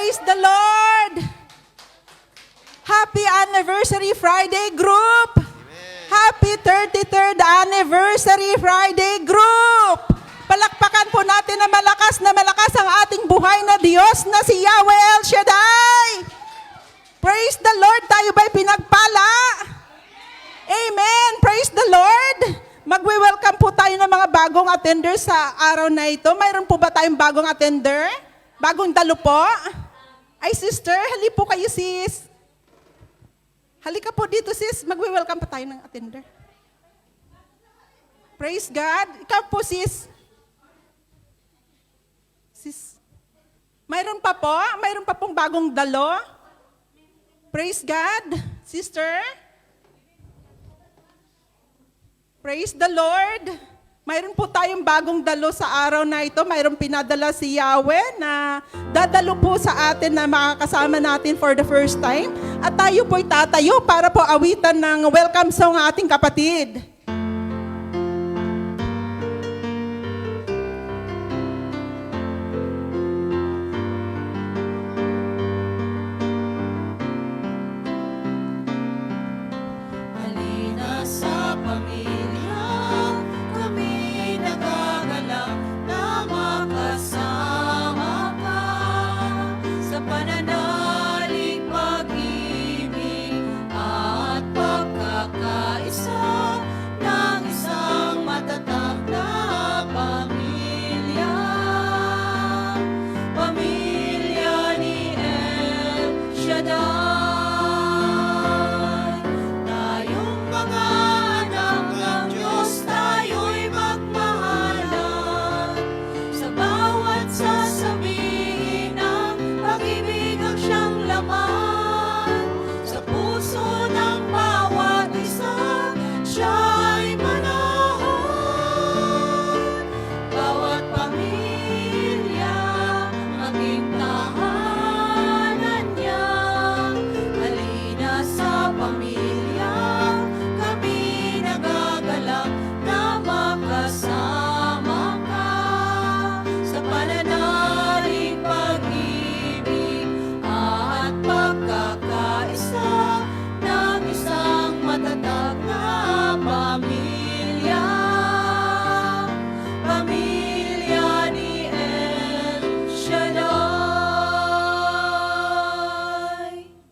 Praise the Lord! Happy Anniversary Friday Group! Happy 33rd Anniversary Friday Group! Palakpakan po natin na malakas ang ating buhay na Diyos na si Yahweh El Shaddai! Praise the Lord! Tayo ba'y pinagpala? Amen! Praise the Lord! Magwe-welcome po tayo ng mga bagong attender sa araw na ito. Mayroon po ba tayong bagong attender? Bagong dalo po? Ay, sister, hali po kayo, sis. Halika po dito, sis. Magwe-welcome pa tayo ng attender. Praise God. Ikaw po, sis. Sis. Mayroon pa po? Mayroon pa pong bagong dalo? Praise God. Sister. Praise the Lord. Mayroon po tayong bagong dalo sa araw na ito. Mayroong pinadala si Yahweh na dadalo po sa atin na makakasama natin for the first time. At tayo po'y tatayo para po awitan ng welcome song ating kapatid. Halina sa pamilya, kami nagagalak na makasama ka sa pananalig, pag-ibig at pagkakaisa ng isang matatag na pamilya. Pamilya ni El Shaddai. Tayong mga anak ng Diyos, tayo'y magmahalan. Sa bawat sasabihin ng pag-ibig ang siyang laman. Sa puso ng bawat isa, siya ay manahan. Bawat pamilya, maging tahanan niya. Halina sa pamilya, kami nagagalak na makasama ka sa pananalig, pag-ibig at pagkakaisa ng isang matatag na pamilya. Pamilya ni El Shaddai.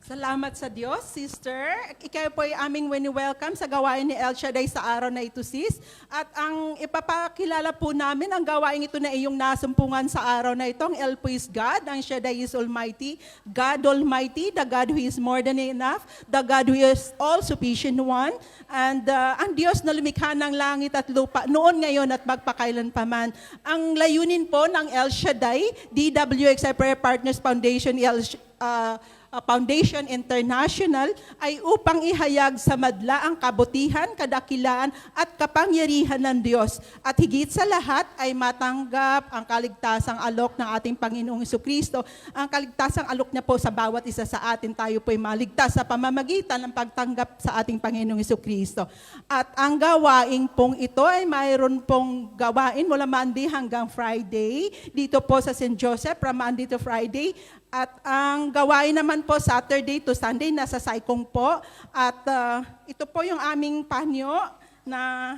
Salamat sa Diyos, sister. Ikaw po ay aming wini-welcome sa gawain ni El Shaddai sa araw na ito, sis. At ang ipapakilala po namin, ang gawain ito na iyong nasumpungan sa araw na ito, ang El po is God, ang Shaddai is Almighty, God Almighty, the God who is more than enough, the God who is all-sufficient one, and ang Diyos na lumikha ng langit at lupa, noon, ngayon, at magpakailanpaman. Ang layunin po ng El Shaddai, DWXI Prayer Partners Foundation, Foundation International ay upang ihayag sa madla ang kabutihan, kadakilaan at kapangyarihan ng Diyos. At higit sa lahat ay matanggap ang kaligtasang alok ng ating Panginoong Jesucristo. Ang kaligtasang alok niya po sa bawat isa sa atin, tayo po'y maligtas sa pamamagitan ng pagtanggap sa ating Panginoong Jesucristo. At ang gawain pong ito ay mayroon pong gawain mula Monday hanggang Friday dito po sa St. Joseph, from Monday to Friday. At ang gawain naman po Saturday to Sunday nasa Saikong po. At ito po yung aming panyo na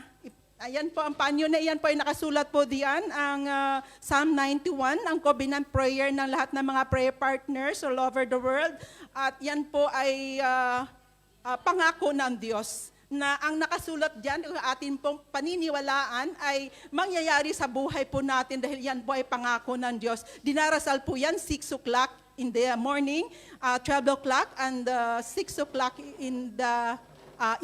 ayan po ang panyo na iyan po ay nakasulat po diyan ang Psalm 91, ang covenant prayer ng lahat ng mga prayer partners all over the world. At yan po ay pangako ng Diyos na ang nakasulat dyan, ang ating pong paniniwalaan ay mangyayari sa buhay po natin dahil yan po ay pangako ng Diyos. Dinarasal po yan 6 o'clock in the morning, 12 o'clock and 6 o'clock in the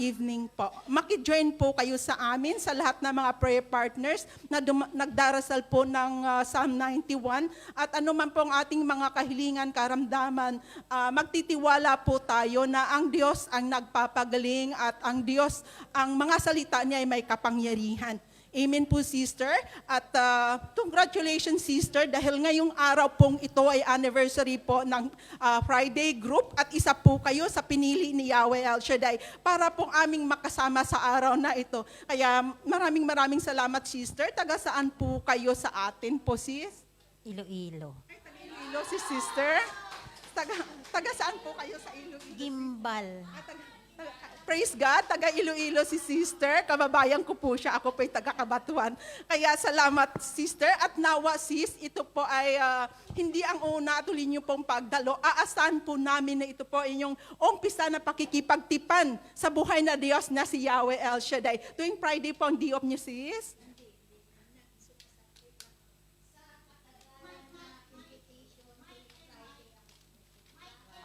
evening po. Maki-join po kayo sa amin, sa lahat ng mga prayer partners na nagdarasal po ng Psalm 91 at anuman po ang ating mga kahilingan, karamdaman, magtitiwala po tayo na ang Diyos ang nagpapagaling at ang Diyos, ang mga salita niya ay may kapangyarihan. Amen po, sister. At congratulations, sister, dahil ngayong araw pong ito ay anniversary po ng Friday group at isa po kayo sa pinili ni Yahweh El Shaddai para pong aming makasama sa araw na ito. Kaya maraming salamat, sister. Taga saan po kayo sa atin po, sis? Iloilo. Ay, taga Iloilo si sister. taga saan po kayo sa Iloilo? Gimbal. Praise God, taga Iloilo si sister. Kababayan ko po siya. Ako po ay taga Kabatuan. Kaya salamat sister. At nawa sis, ito po ay hindi ang una tuloy niyo pong pagdalo. Aasahan po namin na ito po inyong umpisa na pakikipagtipan sa buhay na Diyos na si Yahweh El Shaddai. Tuwing Friday po ang diop niyo sis.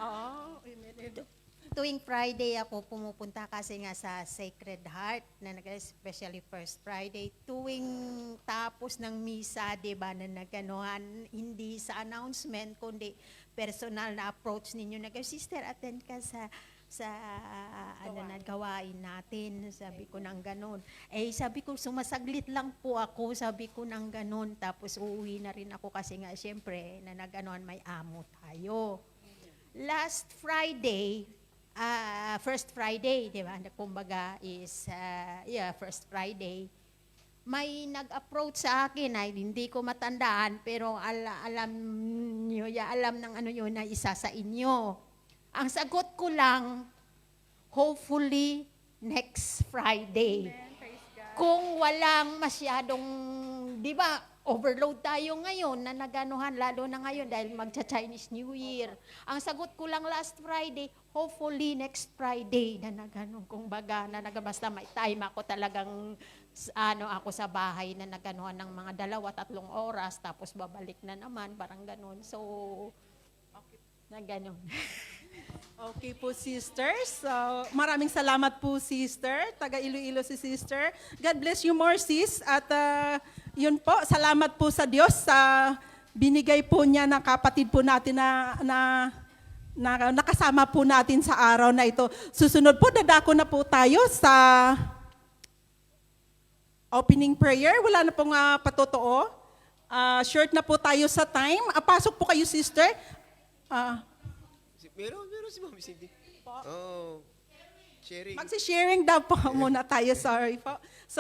Oh, amen. Tuwing Friday ako pumupunta kasi nga sa Sacred Heart na especially First Friday. Tuwing tapos ng misa, di ba, na naganohan, hindi sa announcement, kundi personal na approach ninyo. Sister, attend ka sa gawain natin. Sabi ko nang ganon. Sabi ko, sumasaglit lang po ako. Sabi ko nang ganon. Tapos uuwi na rin ako kasi nga, syempre, na naganohan may amo tayo. Last Friday, First Friday, di ba? Kumbaga is, First Friday. May nag-approach sa akin ay hindi ko matandaan, pero alam nyo, alam ng ano yun na isa sa inyo. Ang sagot ko lang, hopefully next Friday. Kung walang masyadong, di ba, overload tayo ngayon na naganuhan, lalo na ngayon dahil magcha-Chinese New Year. Ang sagot ko lang last Friday, hopefully next Friday na naganon. Kung baga, na basta may time ako talagang, ako sa bahay na naganuhan ng mga 2-3 oras, tapos babalik na naman, parang ganon. So, na ganon. Okay po, sisters. So, maraming salamat po, sister. Taga Iloilo si sister. God bless you more, sis. At yun po, salamat po sa Diyos sa binigay po niya ng kapatid po natin na nakasama po natin sa araw na ito. Susunod po, dadako na po tayo sa opening prayer. Wala na pong patotoo. Short na po tayo sa time. Pasok po kayo, sister. Meron si Mami Cindy. Oh, sharing. Magsi-sharing daw po muna tayo, sorry po. So,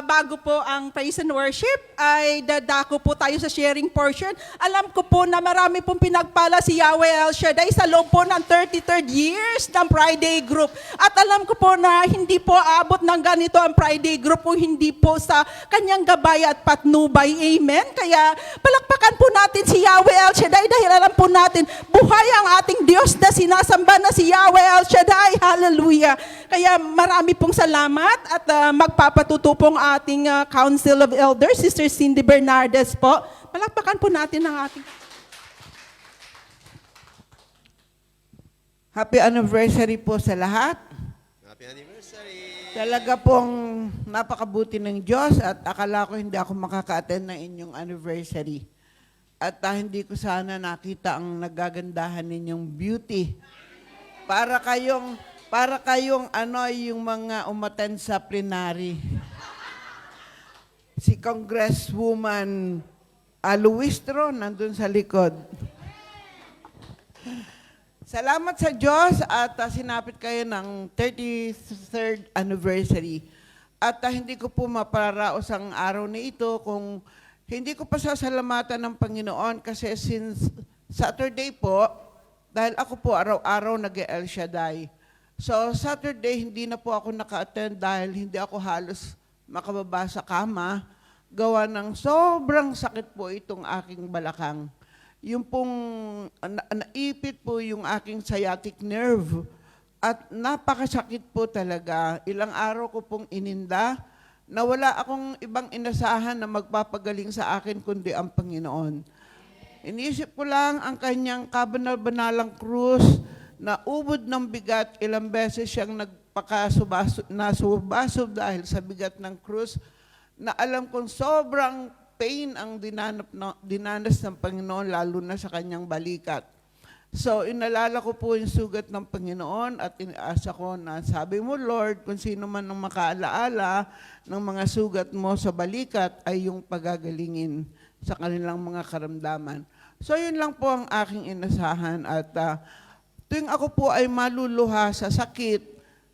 bago po ang praise and worship, ay dadako po tayo sa sharing portion. Alam ko po na marami pong pinagpala si Yahweh El Shaddai sa loob po ng 33rd years ng Friday group. At alam ko po na hindi po abot ng ganito ang Friday group kung hindi po sa kanyang gabay at patnubay. Amen? Kaya palakpakan po natin si Yahweh El Shaddai dahil alam po natin, buhay ang ating Diyos na sinasamba na si Yahweh El Shaddai. Hallelujah! Kaya marami pong salamat at magpapatuto pong ating Council of Elders, Sister Cindy Bernardes po. Palakpakan po natin ang ating... Happy anniversary po sa lahat. Happy anniversary. Talaga pong napakabuti ng Diyos at akala ko hindi ako makaka-attend ng inyong anniversary. At hindi ko sana nakita ang nagagandahan ninyong beauty. Para kayong yung mga umattend sa plenary. Si Congresswoman Luistro nandun sa likod. Salamat sa Diyos at sinapit kayo ng 33rd anniversary. At hindi ko po maparaos ang araw na ito kung hindi ko pa sasalamatan ng Panginoon kasi since Saturday po, dahil ako po araw-araw nag-El Shaddai. So Saturday hindi na po ako naka-attend dahil hindi ako halos makababa sa kama. Gawa ng sobrang sakit po itong aking balakang. Yung pong naipit po yung aking sciatic nerve at napakasakit po talaga. Ilang araw ko pong ininda na wala akong ibang inasahan na magpapagaling sa akin kundi ang Panginoon. Iniisip ko lang ang kanyang kabanal-banalang krus na ubod ng bigat, ilang beses siyang nasubasob dahil sa bigat ng krus, na alam kong sobrang pain ang dinanas ng Panginoon, lalo na sa kanyang balikat. So, inalala ko po yung sugat ng Panginoon at inaasa ko na sabi mo, Lord, kung sino man ang makaalaala ng mga sugat mo sa balikat ay yung pagagalingin sa kanilang mga karamdaman. So, yun lang po ang aking inasahan at tuwing ako po ay maluluha sa sakit,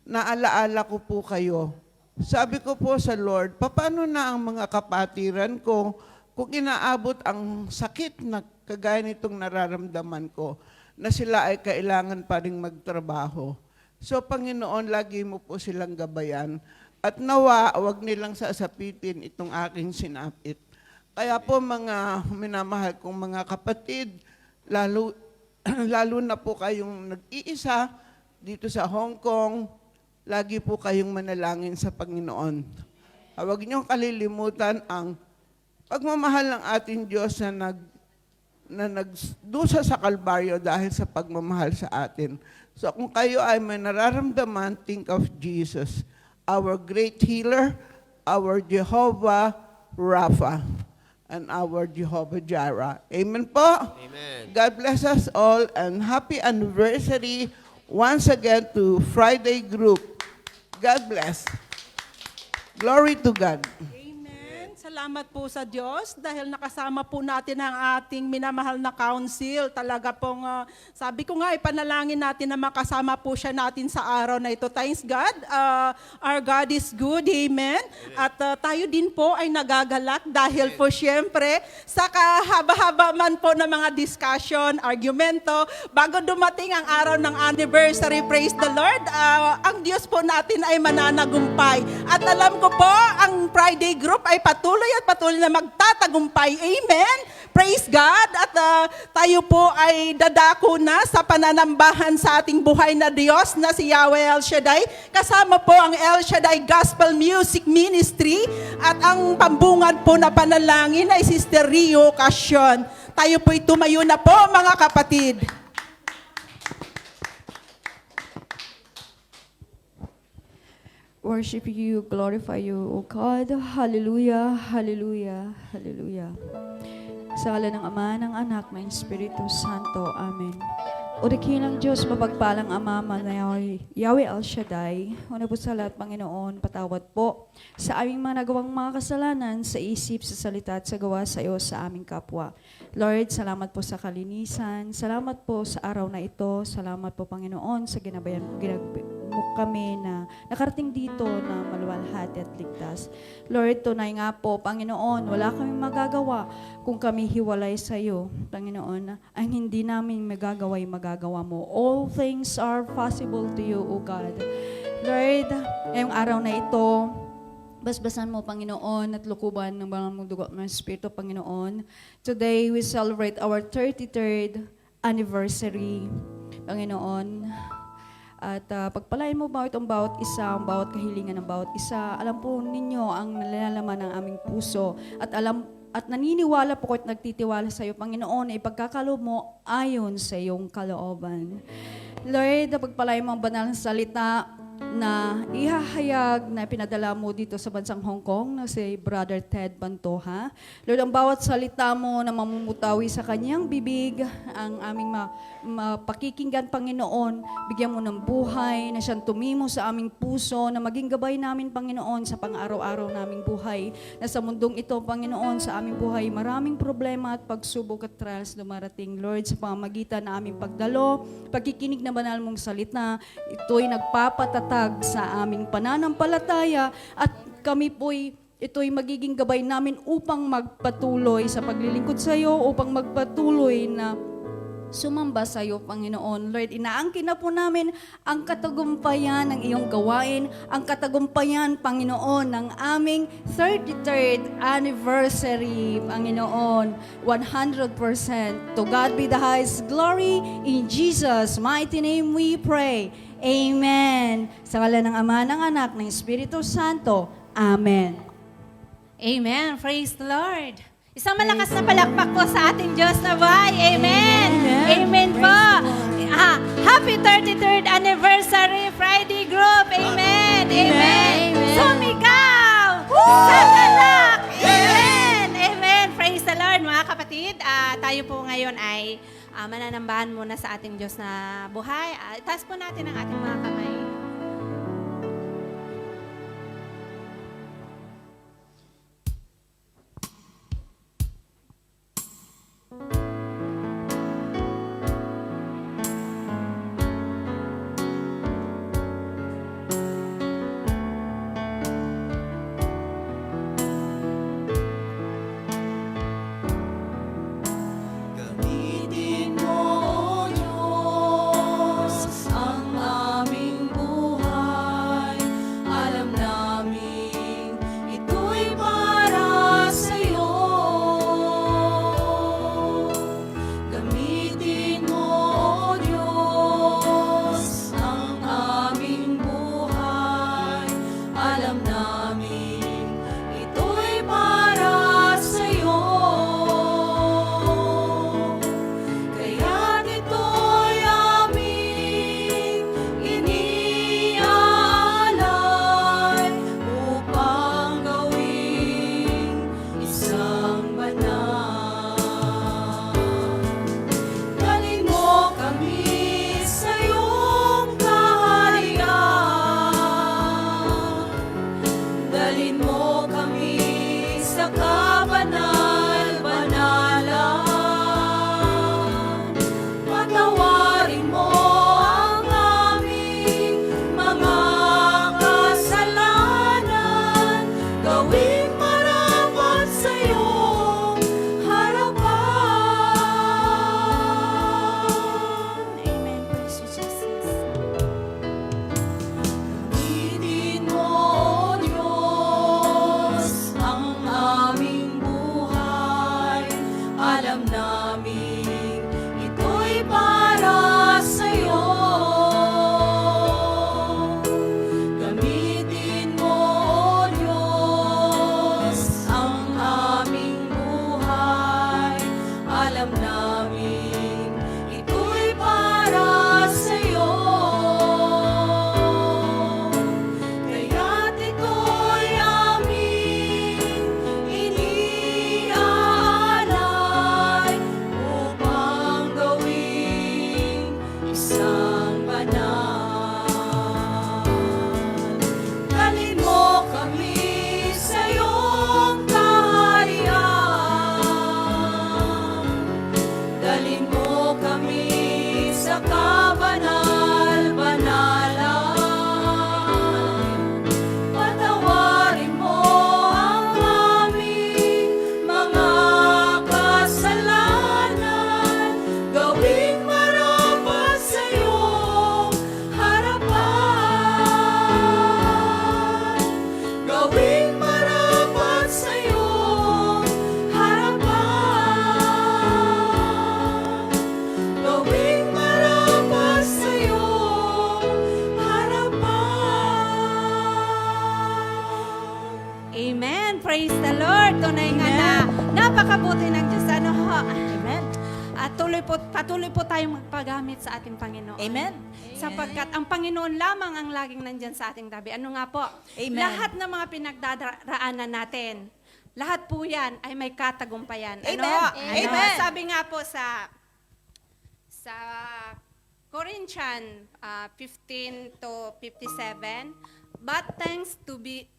naalaala ko po kayo. Sabi ko po sa Lord, paano na ang mga kapatiran ko kung inaabot ang sakit na kagaya nitong nararamdaman ko? na sila ay kailangan pa rin magtrabaho. So, Panginoon, lagi mo po silang gabayan. At nawa, wag nilang sasapitin itong aking sinapit. Kaya po mga minamahal kong mga kapatid, lalo, lalo na po kayong nag-iisa dito sa Hong Kong, lagi po kayong manalangin sa Panginoon. Huwag niyong kalilimutan ang pagmamahal ng ating Diyos na nagdusa sa Kalbaryo dahil sa pagmamahal sa atin. So kung kayo ay may nararamdaman, think of Jesus, our great healer, our Jehovah Rapha, and our Jehovah Jireh. Amen po? Amen. God bless us all and happy anniversary once again to Friday Group. God bless. Glory to God. Amen. Salamat po sa Diyos dahil nakasama po natin ang ating minamahal na council. Talaga pong, sabi ko nga, ipanalangin natin na makasama po siya natin sa araw na ito. Thanks God. Our God is good. Amen. At tayo din po ay nagagalak dahil po syempre sa kahaba-haba man po ng mga discussion, argumento, bago dumating ang araw ng anniversary, praise the Lord, ang Diyos po natin ay mananagumpay. At alam ko po, ang Friday group ay patuloy na magtatagumpay. Amen. Praise God. At tayo po ay dadako na sa pananambahan sa ating buhay na Diyos na si Yahweh El Shaddai. Kasama po ang El Shaddai Gospel Music Ministry at ang pambungad po na panalangin ay Sister Rio Casyon. Tayo po'y tumayo na po mga kapatid. Worship you, glorify you, O God. Hallelujah, hallelujah, hallelujah. Sa ngalan ng Ama, ng Anak, ng Espiritu Santo. Amen. O dakilang Diyos, mapagpalang Ama, Yahweh El Shaddai, una po sa lahat, Panginoon, patawad po sa aming mga nagawang mga kasalanan, sa isip, sa salita at sa gawa sa iyo, sa aming kapwa. Lord, salamat po sa kalinisan, salamat po sa araw na ito, salamat po, Panginoon, sa ginabayan mo kami na nakarating dito na maluwalhati at ligtas. Lord, tunay nga po, Panginoon, wala kaming magagawa kung kami hiwalay sa iyo, Panginoon. Ang hindi namin magagawa ay magagawa mo. All things are possible to you, O God. Lord, ngayong araw na ito, basbasan mo, Panginoon, at lukuban ng banal mong dugo ng Espiritu, Panginoon. Today, we celebrate our 33rd anniversary, Panginoon. At pagpalain mo bawat isa, ang bawat kahilingan ng bawat isa. Alam po ninyo ang nalalaman ng aming puso. At naniniwala po ko at nagtitiwala sa iyo, Panginoon, ay pagkakaloob mo ayon sa iyong kalooban. Lord, pagpalain mo ang banal na salita na ihahayag na pinadala mo dito sa bansang Hong Kong na si Brother Ted Bantoha. Lord, ang bawat salita mo na mamumutawi sa kanyang bibig, ang aming mapakikinggan, Panginoon, bigyan mo ng buhay, na siyang tumimo sa aming puso, na maging gabay namin, Panginoon, sa pang-araw-araw naming buhay, na sa mundong ito, Panginoon, sa aming buhay, maraming problema at pagsubok at trials dumarating. Lord, sa pamamagitan na aming pagdalo, pagkikinig na banal mong salita, ito'y nagpapatatag sa aming pananampalataya at kami po'y ito'y magiging gabay namin upang magpatuloy sa paglilingkod sa iyo, upang magpatuloy na sumamba sa iyo, Panginoon. Lord, inaangkin na po namin ang katagumpayan ng iyong gawain, ang katagumpayan, Panginoon, ng aming 33rd anniversary, Panginoon. 100%. To God be the highest glory. In Jesus' mighty name we pray. Amen. Sa ngalan ng Ama, ng Anak, ng Espiritu Santo. Amen. Amen. Praise the Lord. Isang malakas na palakpak po sa ating Diyos na buhay. Amen. Amen po. Happy 33rd anniversary Friday group. Amen. Amen. Sumigaw! Sa galak! Amen. Amen. Praise the Lord, mga kapatid. Tayo po ngayon ay mananambahan muna sa ating Diyos na buhay. Itaas po natin ang ating mga kamay. Gamitin mo, O Diyos, patuloy po tayong magpagamit sa ating Panginoon. Amen. Sapagkat ang Panginoon lamang ang laging nandyan sa ating tabi. Ano nga po? Amen. Lahat ng mga pinagdaraanan natin, lahat po yan ay may katagumpayan. Amen. Ano? Amen. Sabi nga po sa Corinthians 15 to 57, but thanks to be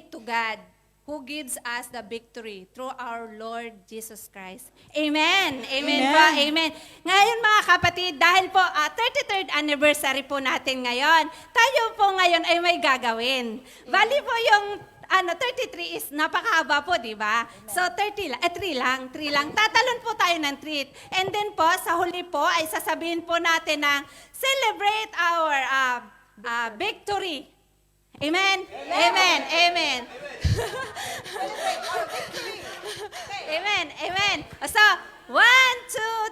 to God who gives us the victory through our Lord Jesus Christ. Amen. Amen po. Amen. Ngayon mga kapatid, dahil po 33rd anniversary po natin ngayon, tayo po ngayon ay may gagawin. Bali po yung 33 is napakahaba po, di ba? So 3 lang. Tatalon po tayo ng treat. And then po, sa huli po, ay sasabihin po natin na celebrate our victory. Amen? Amen. Amen. Amen. Amen. So, 1, 2,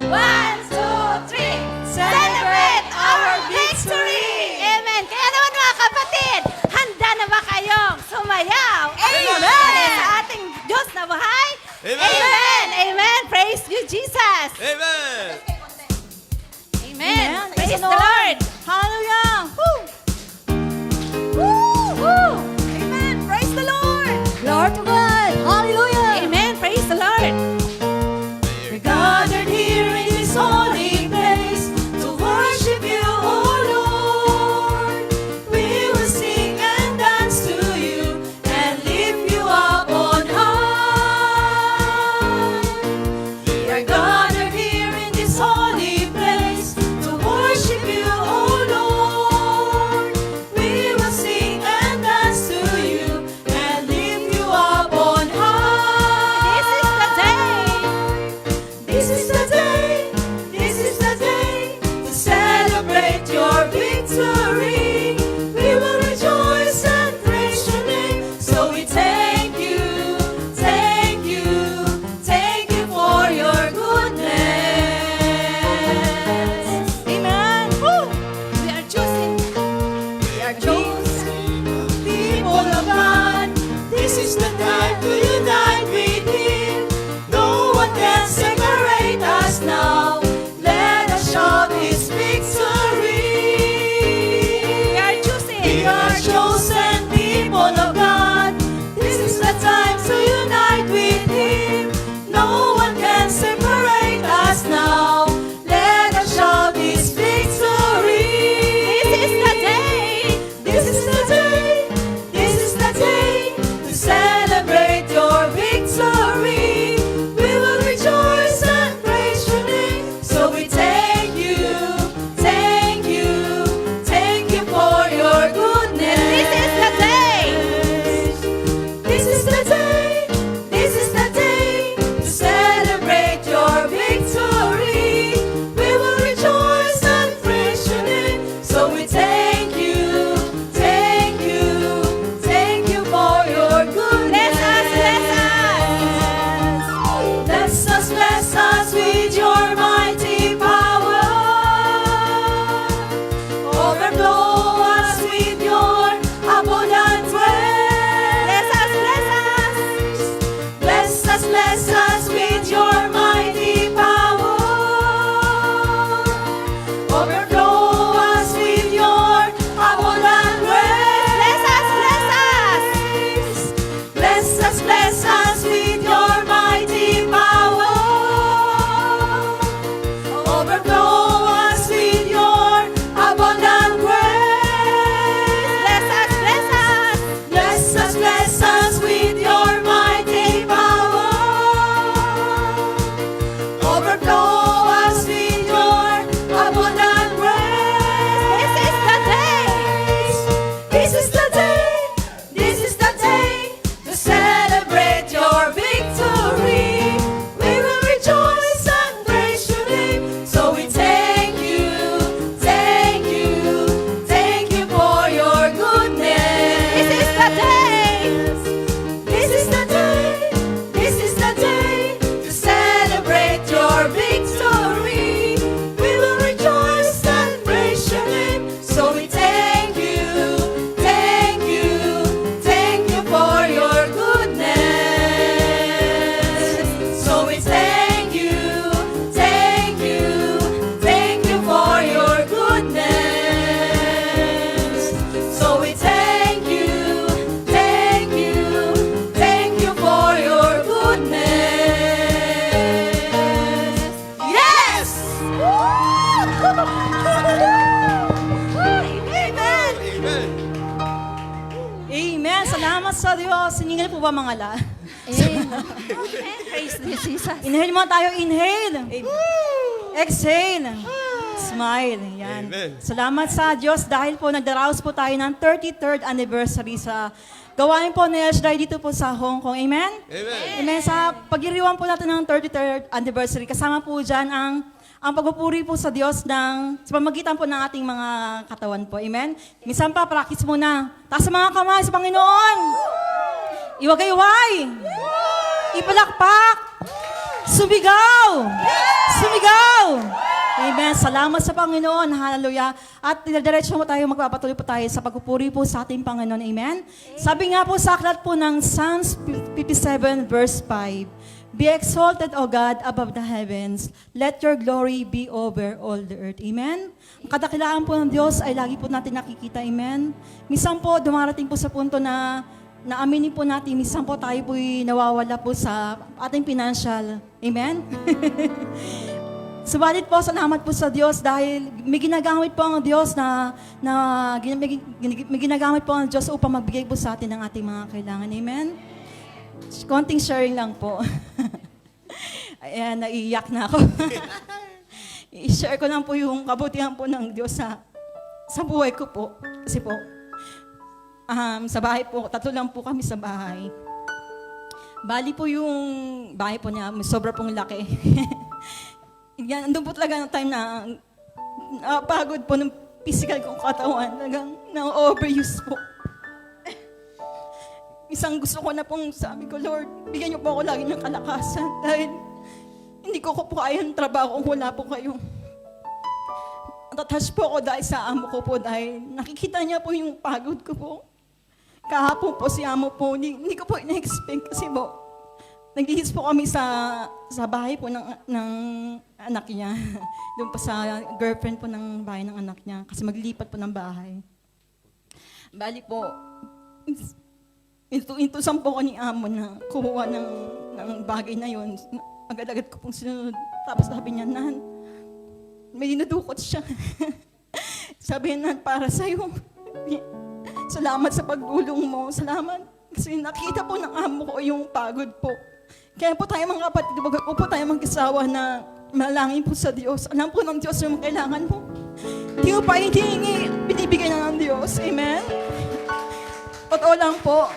3. 1, 2, 3. Celebrate our victory. Amen. Kaya naman mga kapatid, handa na ba kayong sumayaw? Amen. Sa ating Diyos na buhay? Amen. Amen. Amen. Praise you, Jesus. Amen. Amen. Amen. Praise Praise the the Lord. Hallelujah. Woo. Woo. Amen. Praise the Lord. Glory to God. Hallelujah. Amen. Praise the Lord. We're gathered here in this holy place to worship you, O Lord. We will sing and dance to you and lift you up on high. We are gathered here in this holy place to worship you, po ba mga la? Amen. Praise the Jesus. Inhale muna tayo, inhale. Exhale. Smile. Yan. Amen. Salamat sa Diyos dahil po nagdaraos po tayo ng 33rd anniversary sa gawain po ni Eshdrai dito po sa Hong Kong. Amen? Amen. Amen. Sa pagiriwan po natin ng 33rd anniversary, kasama po dyan ang pagpupuri po sa Diyos sa pamagitan po ng ating mga katawan po. Amen? Minsan pa, practice muna. Taas sa mga kamay sa Panginoon. Iwagayway. Ipalakpak. Sumigaw. Sumigaw. Amen. Salamat sa Panginoon. Hallelujah. At dinadiretso mo tayo, magpapatuloy po tayo sa pagpupuri po sa ating Panginoon. Amen. Sabi nga po sa aklat po ng Psalms 57 verse 5, Be exalted, O God, above the heavens. Let your glory be over all the earth. Amen. Ang kadakilaan po ng Diyos ay lagi po natin nakikita. Amen. Minsan po, dumarating po sa punto na naaminin po natin, minsan po tayo po'y nawawala po sa ating financial. Amen? Subalit po, salamat po sa Diyos dahil may ginagamit po ang Diyos may ginagamit po ang Diyos upang magbigay po sa atin ng ating mga kailangan. Amen? Konting sharing lang po. Ayan, naiiyak na ako. I-share ko lang po yung kabutihan po ng Diyos sa buhay ko po. Kasi po, sa bahay po, 3 lang po kami sa bahay. Bali po yung bahay po niya, sobra pong laki. Yan, andun po talaga ng time na pagod po ng physical kong katawan. Talagang na-overuse po. Isang gusto ko na pong sabi ko, Lord, bigyan niyo po ako lagi ng kalakasan dahil hindi ko po kaya yung trabaho kung wala po kayo. Natouch po ako dahil sa amo ko po dahil nakikita niya po yung pagod ko po. Kahapon po si amo po, hindi ko po ina-expect kasi po, naglihis po kami sa bahay po ng anak niya. Doon po sa girlfriend po ng bahay ng anak niya kasi maglilipat po ng bahay. Bali po, intusan po ko ni amo na kumuha ng bagay na yon. Agad-agad ko pong sinunod. Tapos sabi niya, Nan, may dinudukot siya. Sabi niya, Nan, para sa'yo. Salamat sa pagdulong mo. Salamat. Kasi nakita po ng amo ko yung pagod po. Kaya po tayo mga kapatid, wag po tayo mag-asawa na malangin po sa Diyos. Alam po ng Diyos yung kailangan mo. Hindi mo pa hinihingi, binibigay na ng Diyos. Amen? Totoo lang po,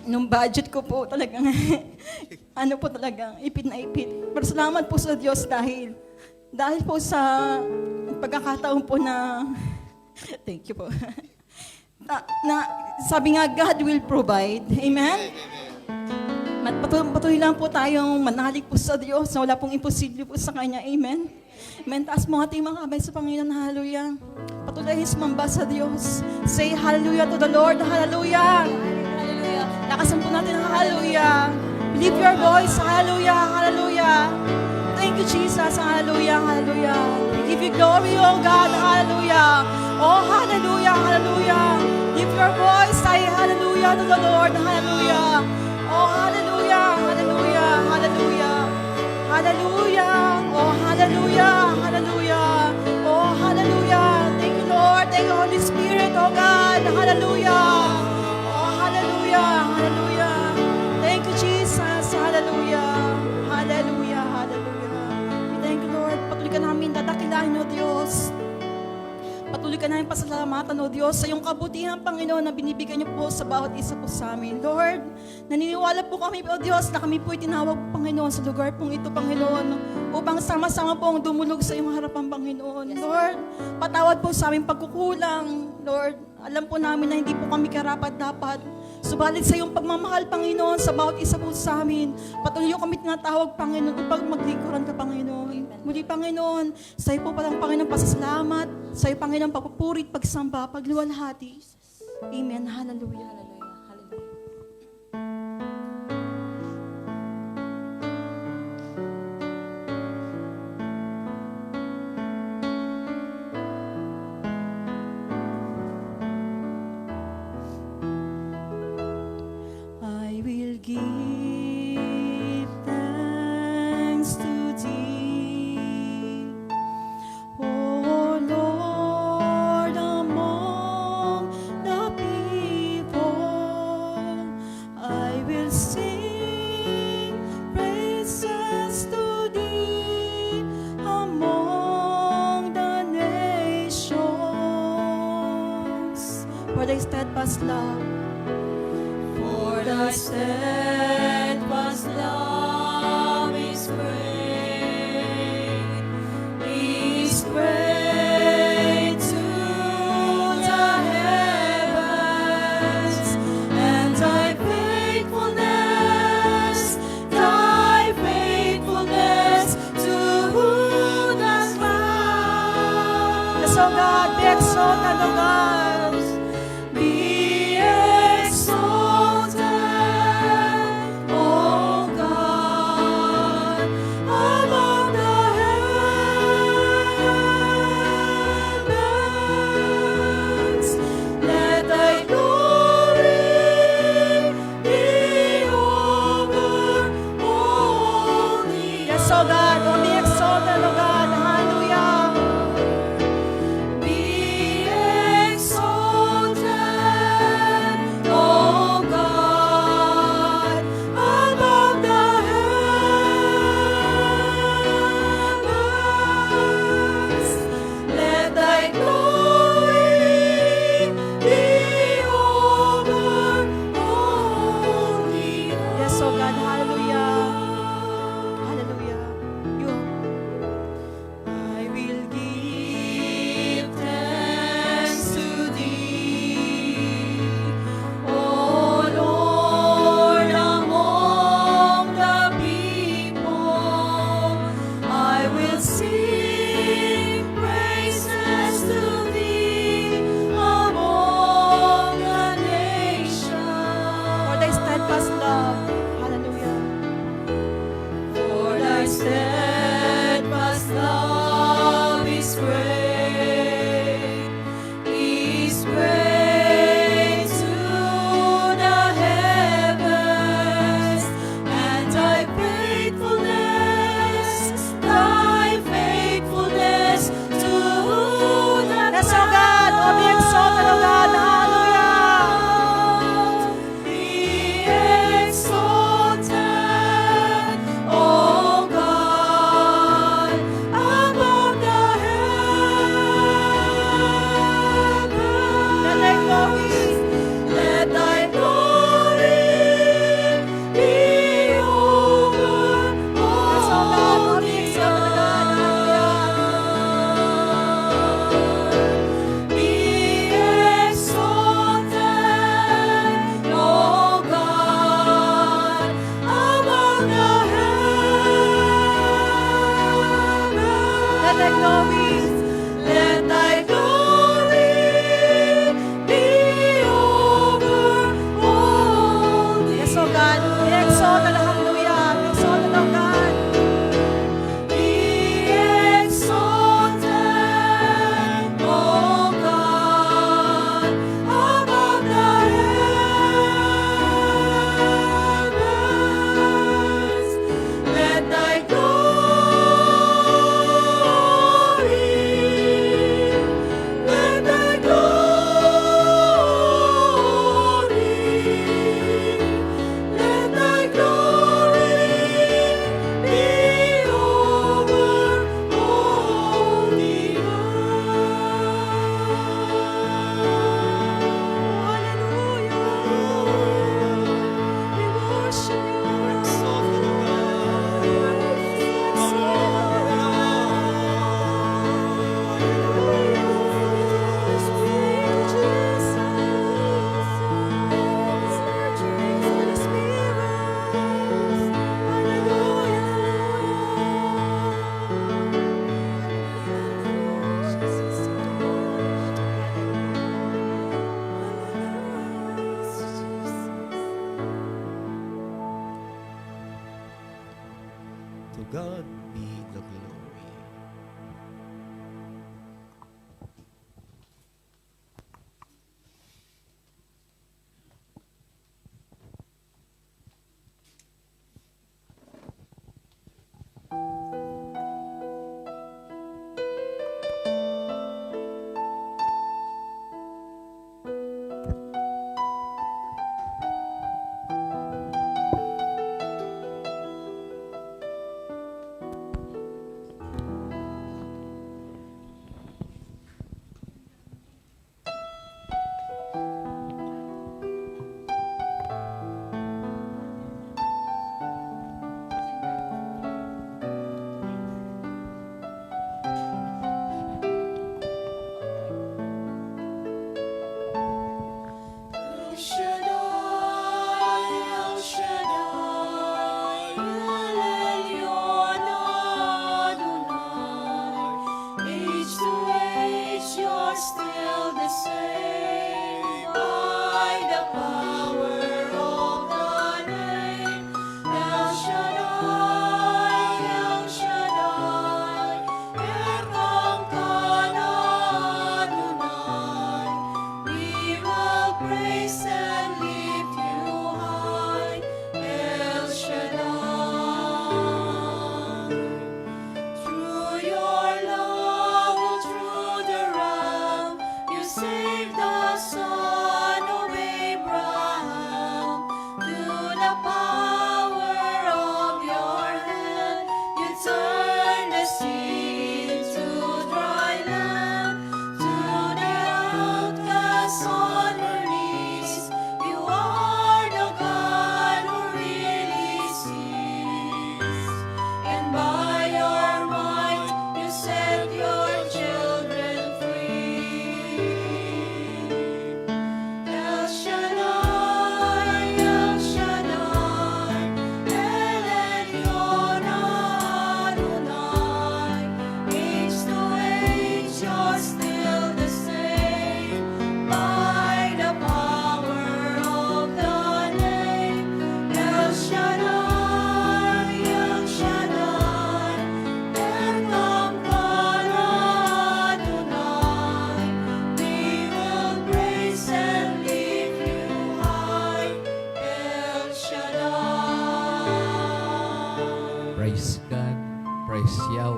nung budget ko po talagang, ano po talagang, ipit na ipit. Pero salamat po sa Diyos dahil po sa pagkakataon po na, thank you po, sabi nga, God will provide. Amen? Patuloy lang po tayong manalig po sa Diyos na wala pong imposible po sa Kanya. Amen? Amen. Taas mo ating mga kamay sa Panginoon. Hallelujah. Patuloy sumamba sa Diyos. Say hallelujah to the Lord. Hallelujah. Hallelujah. Lakasan po natin ang hallelujah. Lift your voice. Hallelujah. Hallelujah. Thank you, Jesus. Hallelujah. Hallelujah. We give you glory, oh God. Hallelujah. Oh, hallelujah. Hallelujah. Lift your voice. Say hallelujah to the Lord. Hallelujah. Oh, hallelujah, hallelujah, hallelujah, hallelujah, oh, hallelujah, hallelujah, oh, hallelujah. Thank you, Lord. Thank you, Holy Spirit, oh God. Hallelujah. Oh, hallelujah, hallelujah. Thank you, Jesus. Hallelujah. Hallelujah, hallelujah. We thank you, Lord. Patuloy ka namin dadakilahin, O Diyos. Patuloy ka namin pasalamatan, O Diyos, sa iyong kabutihan, Panginoon, na binibigay niyo po sa bawat isa po sa amin. Lord, naniniwala po kami, O Diyos, na kami po'y tinawag, Panginoon, sa lugar pong ito, Panginoon, upang sama-sama pong dumulog sa iyong harapan, Panginoon. Lord, patawad po sa aming pagkukulang. Lord, alam po namin na hindi po kami karapat-dapat. Subalit sa iyong pagmamahal, Panginoon, sa bawat isa po sa amin, patuloy kami tinatawag, Panginoon, upang maglingkuran ka, Panginoon. Muli, Panginoon, sa iyo po palang, Panginoon, pasasalamat, sa iyo, Panginoon, pagpupurit, pagsamba, pagliwalhati. Amen. Hallelujah. Hallelujah. Hallelujah. I will give thanks to Thee, O Lord, among the people. steadfast love. For thy steadfast love is great to the heavens, and thy faithfulness to the clouds. Yes, O God, be exalted, O God. Be exalted, O God, above the heavens. Let thy glory be over all the Yes, O God, oh, be exalted, O God. Hallelujah. Be exalted, O God, above the heavens. Let thy glory be over all the Yes, O God, hallelujah. Hallelujah. You. I will give thanks to thee, O Lord, among the people. I will sing praises to thee among the nations. For thy steadfast love. Hallelujah. For thy steadfast love is great to the heavens, and thy faithfulness to the Yes, O God, oh, be exalted, O God. Hallelujah. Be exalted, O God, above the Let thy glory. heavens. Let thy glory be over Yes, O God, all oh, be the exalted, O God. Hallelujah. earth. Be exalted, O God, above the heavens. Let thy glory. Let thy glory be over all the Yes, O God, be exalted. Hallelujah. Be exalted, O God. Be exalted, O God, above the heavens. Let thy glory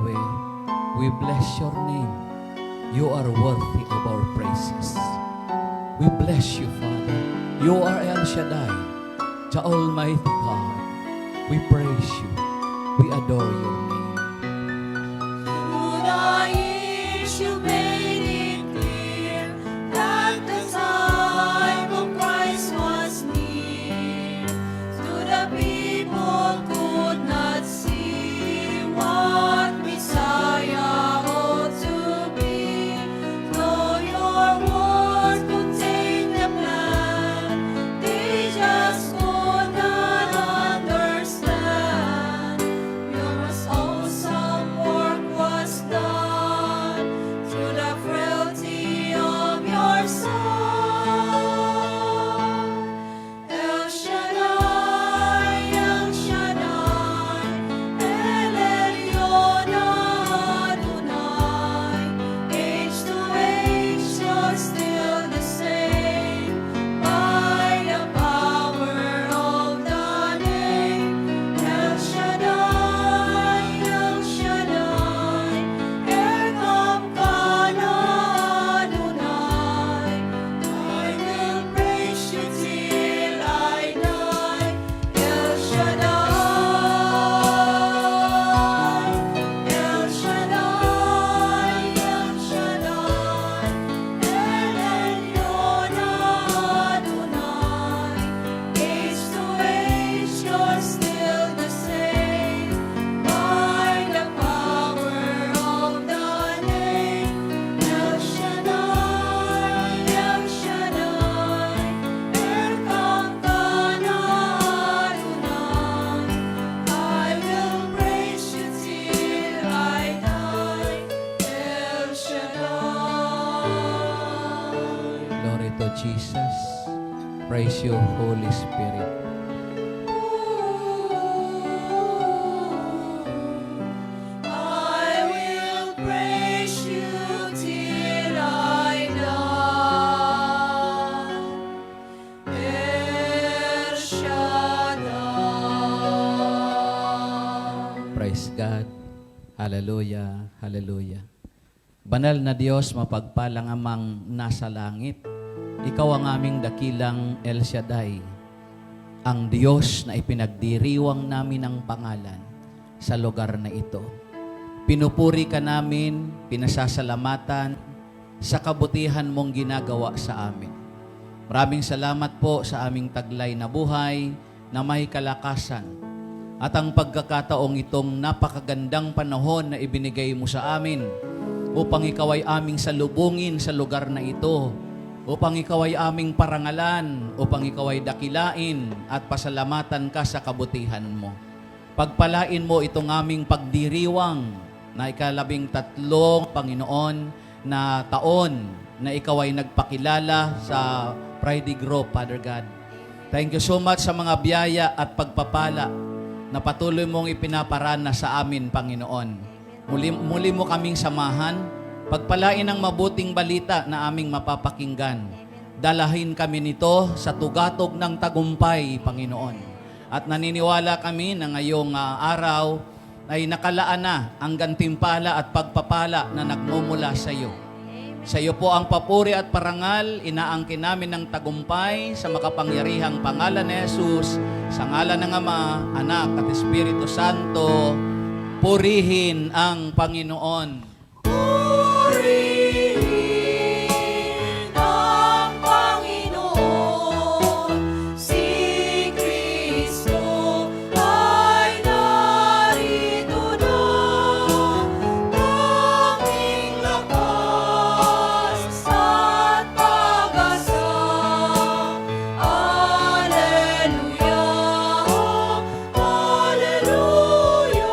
Yahweh, we bless your name. You are worthy of our praises. We bless you, Father. You are El Shaddai, the Almighty God. We praise you. We adore your name. Through the years you made it clear that the time of Christ was near. To the people could not see what Messiah ought to be. Though your word contained the plan, they just could not understand. Your awesome work was done through the frailty of your Son. El Shaddai, El Shaddai, El Elyon Adonai. Age to age, you're still the same. By the power of the name, El Shaddai, El Shaddai, Erkamkana Adonai. I will praise you till I die. El Shaddai, El Shaddai, El Shaddai, El Elyon Adonai. Age to age, you're still the same. By the power of the name, El Shaddai, El Shaddai, Erkamkana Adonai. I will praise you till I die. El Shaddai. Glory to Jesus. Praise you, Holy Spirit. I will praise you till I die. El Shaddai. Praise God. Hallelujah. Hallelujah. Banal na Diyos, mapagpalang amang nasa langit. Ikaw ang aming dakilang El Shaddai, ang Diyos na ipinagdiriwang namin ang pangalan sa lugar na ito. Pinupuri ka namin, pinasasalamatan sa kabutihan mong ginagawa sa amin. Maraming salamat po sa aming taglay na buhay na may kalakasan at ang pagkakataong itong napakagandang panahon na ibinigay mo sa amin upang ikaw ay aming salubungin sa lugar na ito, upang ikaw ay aming parangalan, upang ikaw ay dakilain at pasalamatan ka sa kabutihan mo. Pagpalain mo itong aming pagdiriwang na ika-13, Panginoon, na taon na ikaw ay nagpakilala sa Friday Grove, Father God. Thank you so much sa mga biyaya at pagpapala na patuloy mong ipinaparana sa amin, Panginoon. Muli mo kaming samahan, pagpalain ang mabuting balita na aming mapapakinggan. Dalahin kami nito sa tugatog ng tagumpay, Panginoon. At naniniwala kami na ngayong araw ay nakalaan na ang gantimpala at pagpapala na nagmumula sa iyo. Sa iyo po ang papuri at parangal, inaangkin namin ng tagumpay sa makapangyarihang pangalan ni Jesus, sa ngalan ng Ama, Anak at Espiritu Santo. Purihin ang Panginoon. Purihin ang Panginoon, si Kristo ay narito na. Tanging lakas at pag-asa. Alleluia, Alleluia.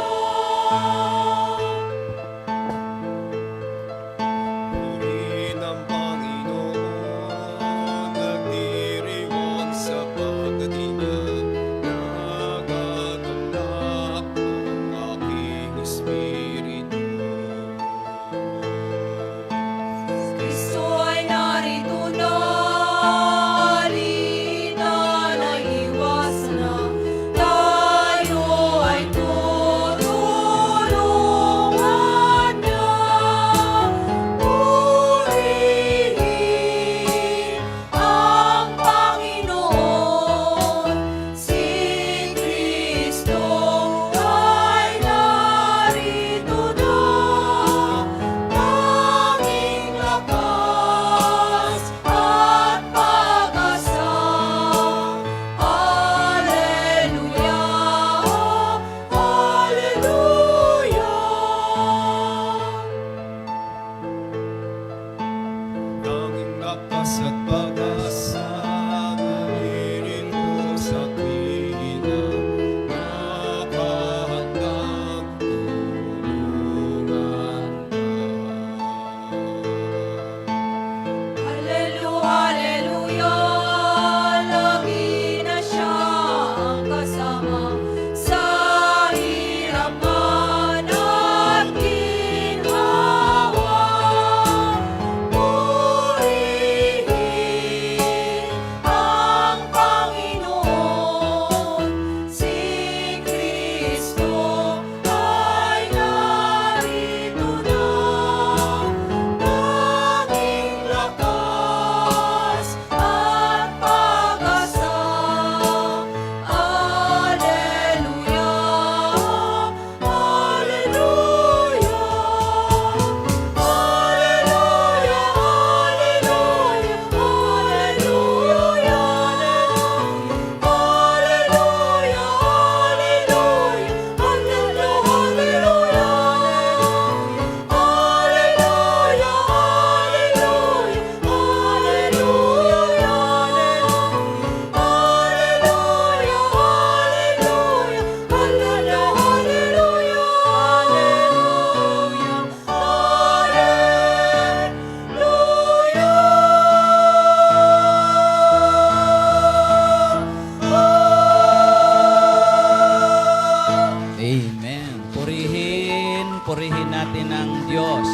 ng Diyos.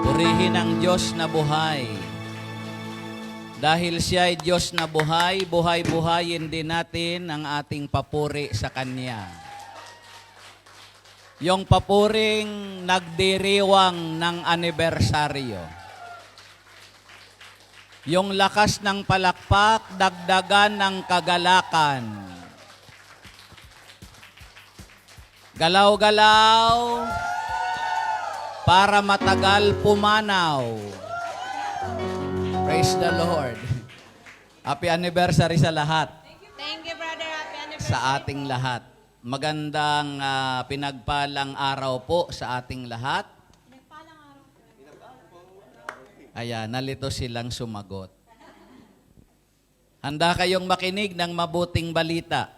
Purihin ang Diyos na buhay. Dahil siya ay Diyos na buhay, buhay-buhayin din natin ang ating papuri sa Kanya. Yung papuring nagdiriwang ng anibersaryo. Yung lakas ng palakpak, dagdagan ng kagalakan. Galaw-galaw para matagal pumanaw. Praise the Lord. Happy anniversary sa lahat. Thank you, brother. Happy anniversary. Sa ating lahat. Magandang pinagpalang araw po sa ating lahat. Ayan, nalito silang sumagot. Handa kayong makinig ng mabuting balita?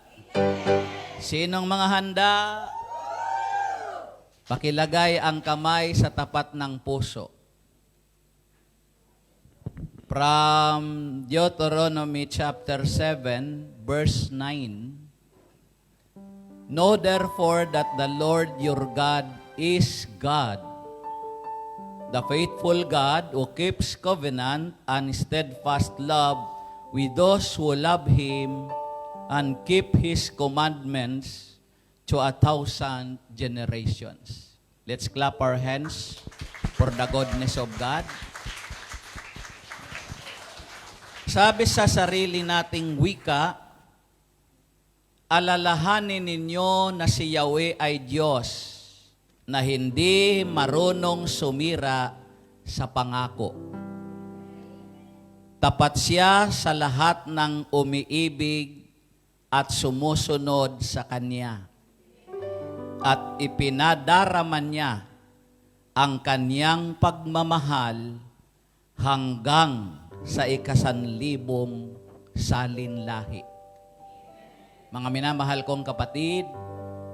Sinong mga handa? Pakilagay ang kamay sa tapat ng puso. From Deuteronomy chapter 7, verse 9. Know therefore that the Lord your God is God, the faithful God who keeps covenant and steadfast love with those who love Him and keep His commandments to 1,000 generations. Let's clap our hands for the goodness of God. Sabi sa sarili nating wika, alalahanin ninyo na si Yahweh ay Diyos na hindi marunong sumira sa pangako. Tapat siya sa lahat ng umiibig at sumusunod sa Kanya. At ipinadaraman niya ang Kanyang pagmamahal hanggang sa 1,000 salinlahi. Mga minamahal kong kapatid,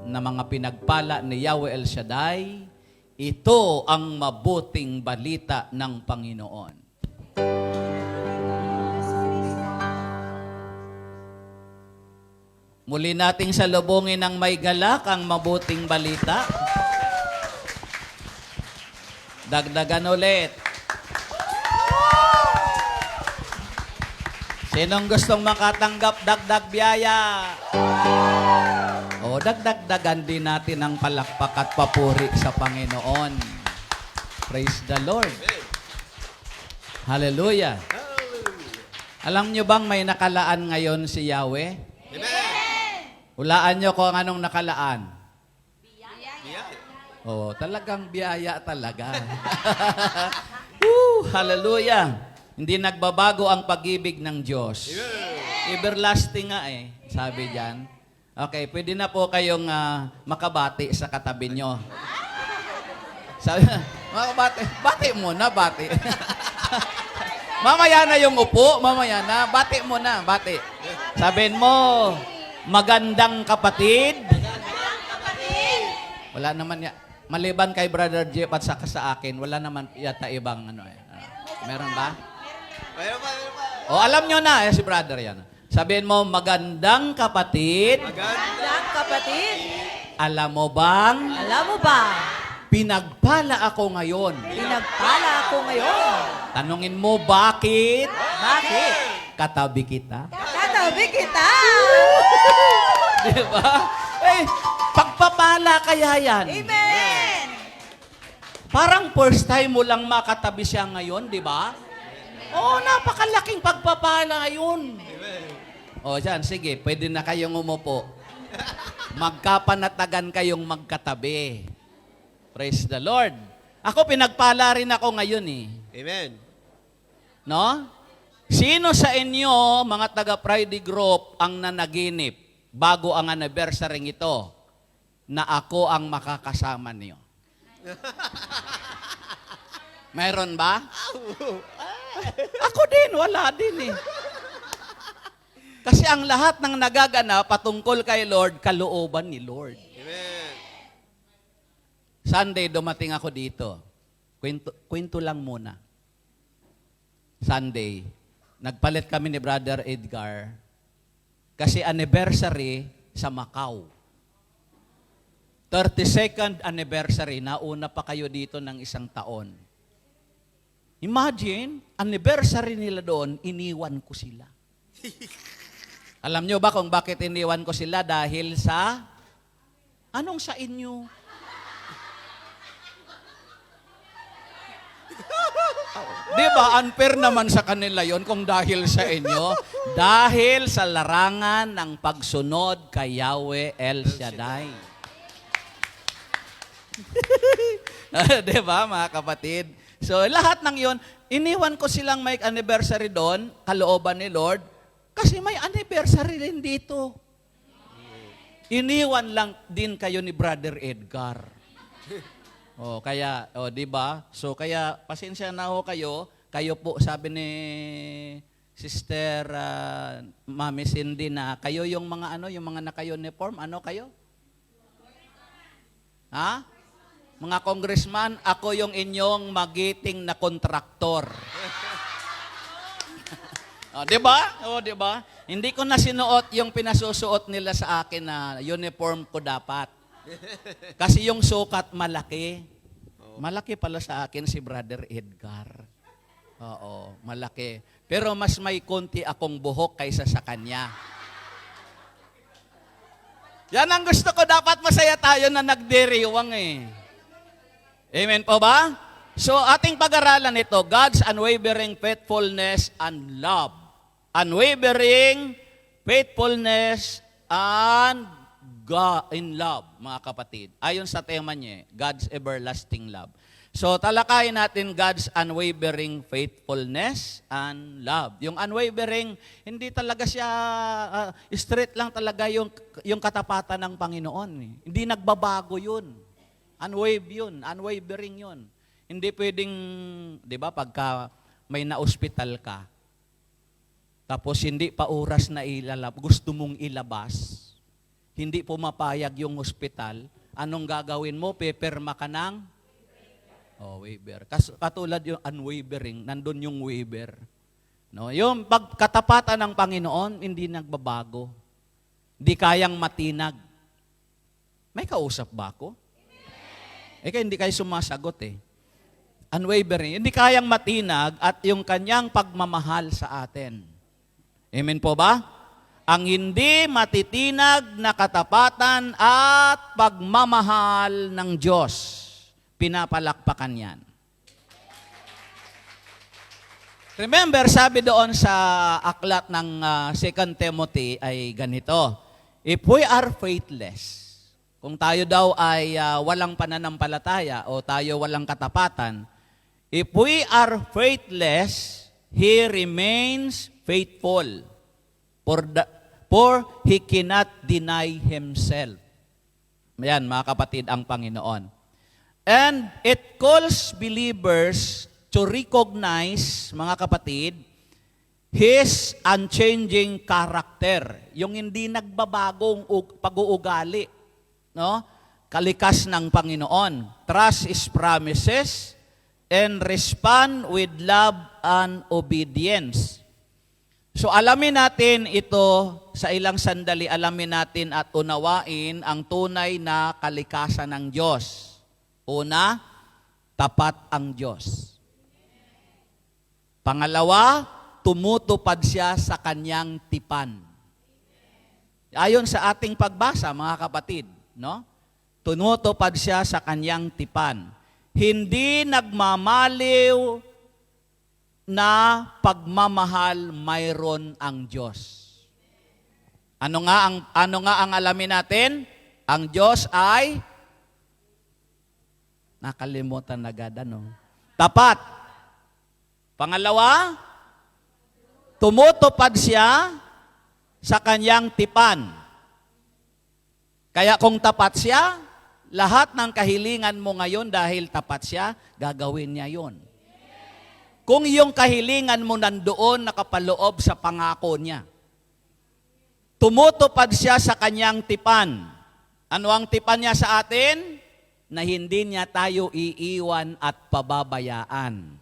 na mga pinagpala ni Yahweh El Shaddai, ito ang mabuting balita ng Panginoon. Muli nating salubungin ng may galak ang mabuting balita. Dagdagan ulit. Sinong gustong makatanggap dagdag biyaya? O, dagdagdagan din natin ang palakpak at papuri sa Panginoon. Praise the Lord. Hallelujah. Alam nyo bang may nakalaan ngayon si Yahweh? Hulaan nyo kung anong nakalaan. Oh, talagang biyaya talaga. Hallelujah. Hindi nagbabago ang pag-ibig ng Diyos. Everlasting nga sabi diyan. Okay, pwede na po kayong makabati sa katabi nyo. Sabi, makabati. Bati muna, bati. Mamaya na yung upo, mamaya na. Bati muna, bati. Sabihin mo, magandang kapatid. Wala naman maliban kay Brother Jeff at saka sa akin, wala naman yata ibang meron ba? O, alam nyo na, si brother yan. Sabihin mo, magandang kapatid. Magandang kapatid. Alam mo bang? Alam mo ba? Pinagpala ako ngayon. Pinagpala ako ngayon. Tanungin mo, bakit? Bakit? Katabi kita. Katabi kita. Di ba? Pagpapala kaya yan. Amen. Parang first time mo lang makatabi siya ngayon, di ba? Oh, napakalaking pagpapala yun. O, dyan, sige, pwede na kayong umupo. Magkapanatagan kayong magkatabi. Praise the Lord. Ako, pinagpala rin ako ngayon Amen. No? Sino sa inyo, mga taga-Friday Group, ang nanaginip bago ang anniversary ito na ako ang makakasama niyo? Meron ba? Ako din, wala din Kasi ang lahat ng nagaganap patungkol kay Lord, kalooban ni Lord. Amen. Sunday, dumating ako dito. Kwento lang muna. Sunday, nagpalit kami ni Brother Edgar kasi anniversary sa Macau. 32nd anniversary, nauna pa kayo dito ng isang taon. Imagine, anniversary nila doon, iniwan ko sila. Alam nyo ba kung bakit iniwan ko sila? Dahil sa, anong sa inyo? Di ba, unfair naman sa kanila yon kung dahil sa inyo? Dahil sa larangan ng pagsunod kay Yahweh El Shaddai. Di ba, mga kapatid? So, lahat ng yon, iniwan ko silang may anniversary doon, kalooban ni Lord, kasi may anniversary rin dito. Iniwan lang din kayo ni Brother Edgar. Kaya, di ba? So, kaya, pasensya na ho kayo. Kayo po, sabi ni Sister Mami Cindy na, kayo yung mga yung mga naka-uniform, ano kayo? Ha? Mga congressman, ako yung inyong magiting na kontraktor. Di ba? Di ba? Hindi ko na sinuot yung pinasusuot nila sa akin na uniform ko dapat. Kasi yung sukat malaki. Malaki pala sa akin si Brother Edgar. Oo, malaki. Pero mas may konti akong buhok kaysa sa kanya. Yan ang gusto ko. Dapat masaya tayo na nagdiriwang eh. Amen po ba? So ating pag-aralan ito, God's unwavering faithfulness and love. Unwavering faithfulness and God in love, mga kapatid. Ayon sa tema niya, God's everlasting love. So, talakayin natin God's unwavering faithfulness and love. Yung unwavering, hindi talaga siya, straight lang talaga yung katapatan ng Panginoon. Hindi nagbabago yun. Unwavering yun. Hindi pwedeng, di ba, pagka may na-hospital ka, tapos hindi pa oras na gusto mong ilabas, hindi pumapayag yung hospital, anong gagawin mo? Peperma ka ng waiver. Katulad yung unwavering, nandun yung waiver. No? Yung pagkatapatan ng Panginoon, hindi nagbabago. Hindi kayang matinag. May kausap ba ako? Kaya hindi kayo sumasagot eh. Unwavering. Hindi kayang matinag at yung kanyang pagmamahal sa atin. Amen po ba? Ang hindi matitinag na katapatan at pagmamahal ng Diyos. Pinapalakpakan yan. Remember, sabi doon sa aklat ng 2 Timothy ay ganito, if we are faithless, kung tayo daw ay walang pananampalataya o tayo walang katapatan, if we are faithless, He remains faithful. For He cannot deny Himself. Yan, mga kapatid, ang Panginoon. And it calls believers to recognize, mga kapatid, His unchanging character. Yung hindi nagbabagong pag-uugali. No? Kalikas ng Panginoon. Trust His promises and respond with love and obedience. So alamin natin ito sa ilang sandali, alamin natin at unawain ang tunay na kalikasan ng Diyos. Una, tapat ang Diyos. Pangalawa, tumutupad siya sa kanyang tipan. Ayon sa ating pagbasa, mga kapatid, no? Tumutupad siya sa kanyang tipan. Hindi nagmamaliw na pagmamahal mayroon ang Diyos. Ano nga ang alamin natin? Ang Diyos ay nakalimutan agad tapat. Pangalawa, tumutupad siya sa kanyang tipan. Kaya kung tapat siya, lahat ng kahilingan mo ngayon dahil tapat siya, gagawin niya 'yon. Kung yung kahilingan mo nandoon nakapaloob sa pangako niya, tumutupad siya sa kanyang tipan. Ano ang tipan niya sa atin? Na hindi niya tayo iiwan at pababayaan.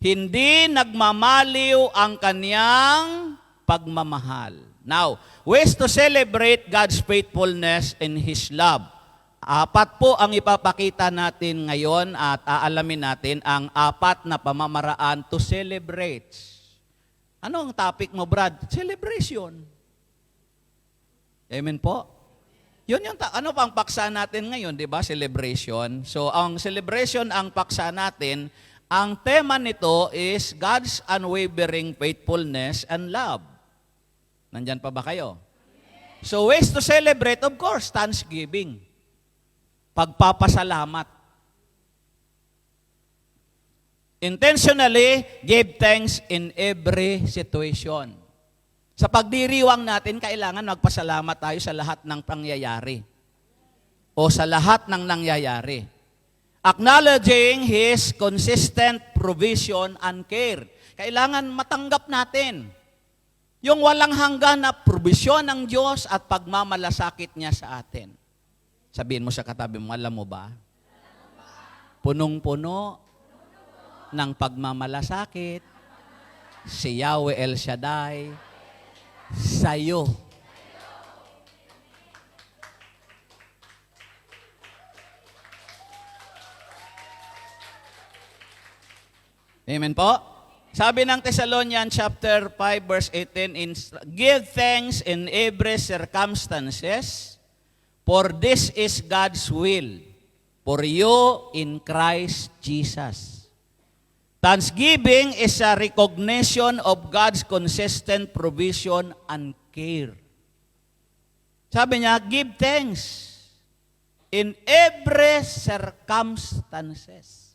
Hindi nagmamaliw ang kanyang pagmamahal. Now, ways to celebrate God's faithfulness and His love. Apat po ang ipapakita natin ngayon at aalamin natin ang apat na pamamaraan to celebrate. Ano ang topic mo, Brad? Celebration. Amen po? Yun yung, ano pa ang paksa natin ngayon, di ba? Celebration. So, ang celebration, ang paksa natin, ang tema nito is God's unwavering faithfulness and love. Nandyan pa ba kayo? So, ways to celebrate, of course, thanksgiving. Pagpapasalamat. Intentionally give thanks in every situation. Sa pagdiriwang natin, kailangan magpasalamat tayo sa lahat ng pangyayari. O sa lahat ng nangyayari. Acknowledging His consistent provision and care. Kailangan matanggap natin yung walang hanggan na provision ng Diyos at pagmamalasakit niya sa atin. Sabihin mo sa katabi mo, alam mo ba? Punong-puno ng pagmamalasakit si Yahweh El Shaddai sa'yo. Amen po? Sabi ng Thessalonians chapter 5 verse 18, give thanks in every circumstances, for this is God's will for you in Christ Jesus. Thanksgiving is a recognition of God's consistent provision and care. Sabi niya, give thanks in every circumstances.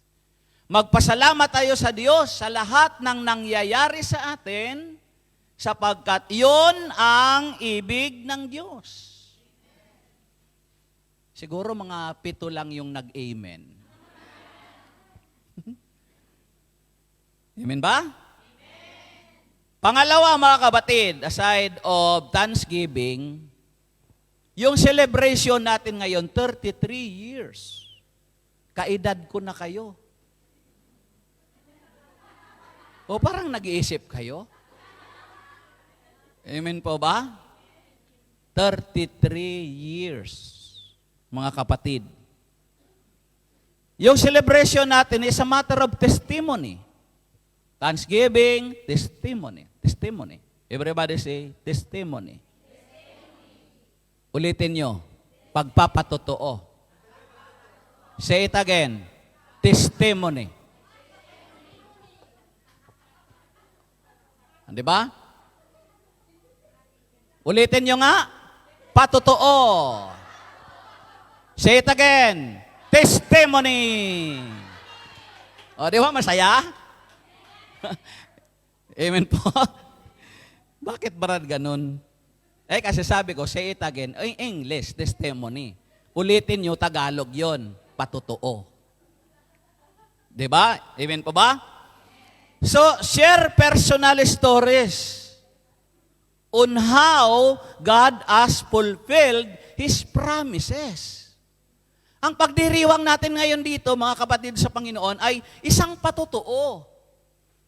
Magpasalamat tayo sa Diyos sa lahat ng nangyayari sa atin sapagkat yon ang ibig ng Diyos. Siguro mga 7 lang yung nag-amen. Amen ba? Amen. Pangalawa, mga kabatid, aside of Thanksgiving, yung celebration natin ngayon, 33 years. Kaedad ko na kayo. O parang nag-iisip kayo? Amen po ba? 33 years, mga kapatid. Yung celebration natin is a matter of testimony. Thanksgiving, testimony. Testimony. Everybody say, testimony. Ulitin nyo, pagpapatotoo. Say it again, testimony. Di ba? Ulitin nyo nga, patotoo. Say it again, testimony. O, di ba masaya? Amen po. Bakit Brad ganun? Kasi sabi ko, say it again, English, testimony. Ulitin nyo, Tagalog yon, patotoo. Diba? Amen po ba? So, share personal stories on how God has fulfilled His promises. Ang pagdiriwang natin ngayon dito, mga kapatid sa Panginoon, ay isang patotoo.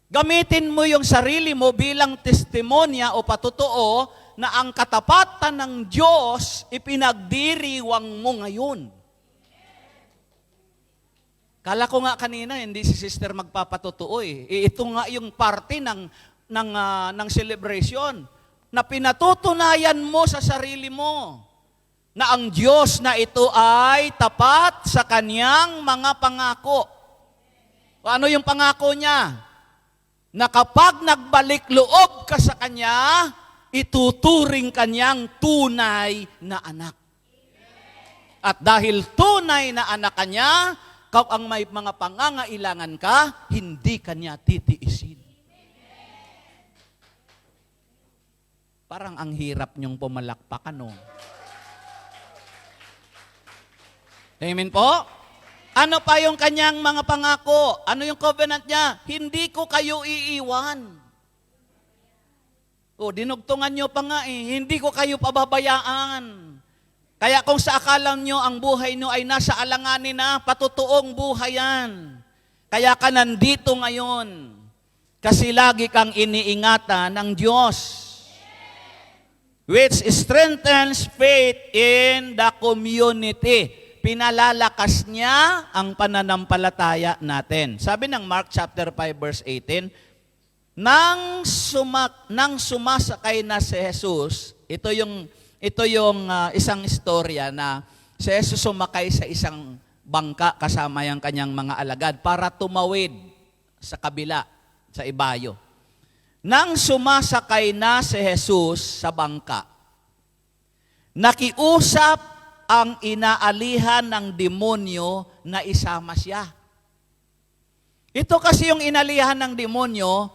Gamitin mo yung sarili mo bilang testimonya o patotoo na ang katapatan ng Diyos ipinagdiriwang mo ngayon. Kala ko nga kanina, hindi si sister magpapatotoo eh. Ito nga yung parte ng celebration na pinatutunayan mo sa sarili mo na ang Diyos na ito ay tapat sa Kanyang mga pangako. Ano yung pangako niya? Na kapag nagbalik loob ka sa Kanya, ituturing Kanyang tunay na anak. At dahil tunay na anak Kanya, kung ang may mga pangangailangan ka, hindi Kanya titiisin. Parang ang hirap niyong pumalakpak, ano? Amen po? Ano pa yung Kanyang mga pangako? Ano yung covenant niya? Hindi ko kayo iiwan. O, dinugtungan nyo pa nga eh. Hindi ko kayo pababayaan. Kaya kung sa akala nyo ang buhay nyo ay nasa alanganin na, patutuong buhay yan. Kaya ka nandito ngayon. Kasi lagi kang iniingatan ng Diyos. Which strengthens faith in the community. pinalalakas niya ang pananampalataya natin. Sabi ng Mark chapter 5 verse 18, nang sumasakay na si Jesus, ito yung isang istorya na si Jesus sumakay sa isang bangka kasama yung kanyang mga alagad para tumawid sa kabila, sa ibayo. Nang sumasakay na si Jesus sa bangka, nakiusap ang inaalihan ng demonyo na isama siya. Ito kasi yung inalihan ng demonyo,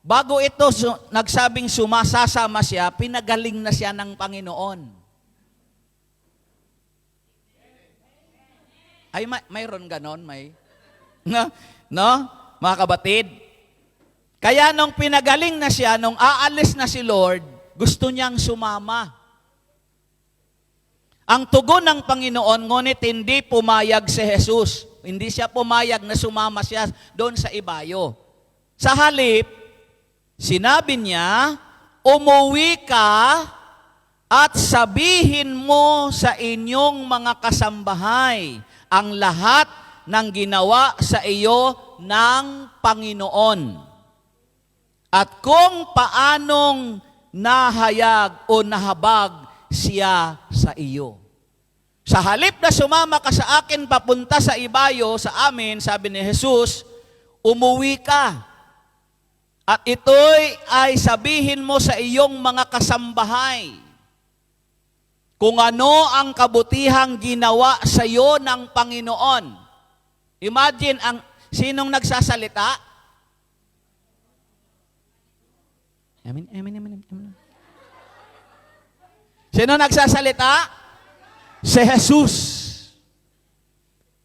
bago ito nagsabing sumasasama siya, pinagaling na siya ng Panginoon. Ay, mayroon ganon, may? No? Mga kabatid? Kaya nung pinagaling na siya, nung aalis na si Lord, gusto niyang sumama. Ang tugon ng Panginoon, ngunit hindi pumayag si Jesus. Hindi siya pumayag na sumama siya doon sa ibayo. Sa halip, sinabi niya, umuwi ka at sabihin mo sa inyong mga kasambahay ang lahat ng ginawa sa iyo ng Panginoon. At kung paanong nahayag o nahabag siya sa iyo. Sa halip na sumama ka sa akin papunta sa ibayo, sa amin, sabi ni Jesus, umuwi ka. At ito'y ay sabihin mo sa iyong mga kasambahay kung ano ang kabutihang ginawa sa iyo ng Panginoon. Imagine, sinong nagsasalita? Amen, amen, amen, amen. Sino nagsasalita? Si Jesus.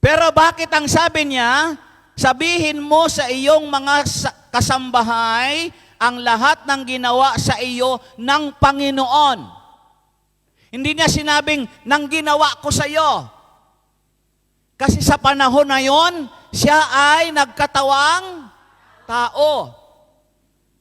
Pero bakit ang sabi niya, sabihin mo sa iyong mga kasambahay ang lahat ng ginawa sa iyo ng Panginoon. Hindi niya sinabing, nang ginawa ko sa iyo. Kasi sa panahon na yon, siya ay nagkatawang tao.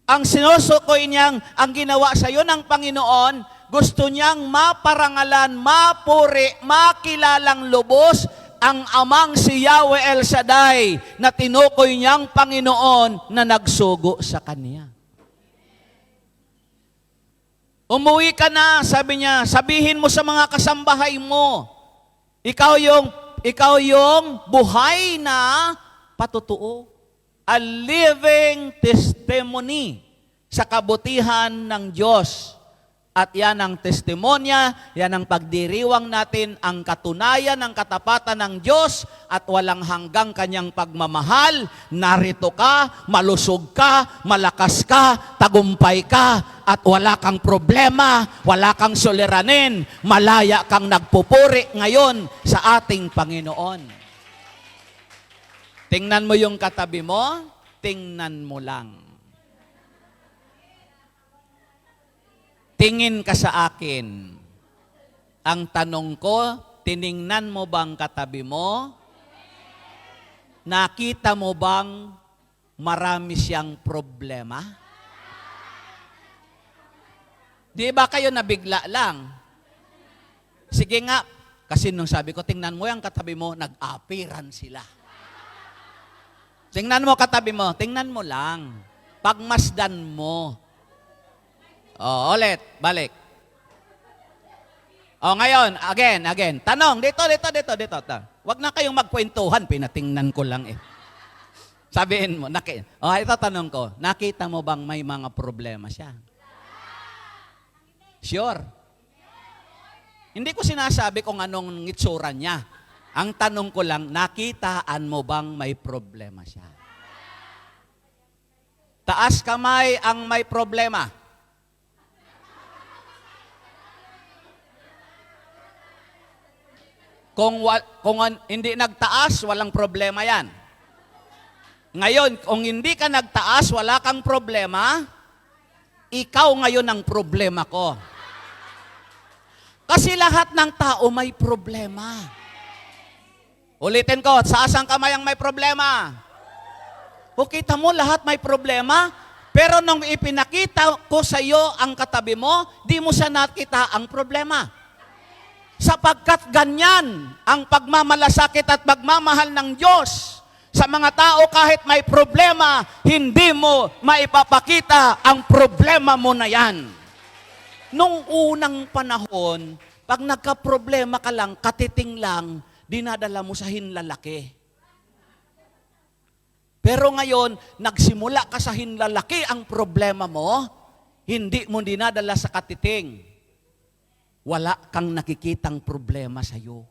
Ang sinusukoy niyang ang ginawa sa iyo ng Panginoon, gusto niyang maparangalan, mapuri, makilalang lubos ang amang si Yahweh El Shaddai na tinukoy niyang Panginoon na nagsugo sa kanya. Umuwi ka na, sabi niya, sabihin mo sa mga kasambahay mo, ikaw yung buhay na patutuo. A living testimony sa kabutihan ng Diyos. At yan ang testimonya, yan ang pagdiriwang natin, ang katunayan ng katapatan ng Diyos at walang hanggang kanyang pagmamahal. Narito ka, malusog ka, malakas ka, tagumpay ka, at wala kang problema, wala kang suliranin, malaya kang nagpupuri ngayon sa ating Panginoon. Tingnan mo yung katabi mo, tingnan mo lang. Tingin ka sa akin. Ang tanong ko, tiningnan mo bang katabi mo? Nakita mo bang marami siyang problema? Di ba kayo nabigla lang? Sige nga, kasi nung sabi ko, tingnan mo yung katabi mo, nag-apiran sila. Tingnan mo katabi mo, tingnan mo lang. Pagmasdan mo. O, ulit, balik. O, ngayon, again. Tanong, dito. Huwag na kayong magkwentuhan, pinatingnan ko lang eh. Sabihin mo, ito tanong ko, nakita mo bang may mga problema siya? Sure? Hindi ko sinasabi kung anong itsura niya. Ang tanong ko lang, nakitaan mo bang may problema siya? Taas kamay ang may problema. Kung hindi nagtaas, walang problema yan. Ngayon, kung hindi ka nagtaas, wala kang problema, ikaw ngayon ang problema ko. Kasi lahat ng tao may problema. Ulitin ko, sa asang kamay ang may problema? O kita mo, lahat may problema, pero nung ipinakita ko sa iyo ang katabi mo, di mo siya nakita ang problema. Sapagkat ganyan ang pagmamalasakit at pagmamahal ng Diyos sa mga tao kahit may problema, hindi mo maipapakita ang problema mo na yan. Nung unang panahon, pag nagka-problema ka lang, katiting lang, dinadala mo sa hinlalaki. Pero ngayon, nagsimula ka sa hinlalaki ang problema mo, hindi mo dinadala sa katiting. Wala kang nakikitang problema sa iyo.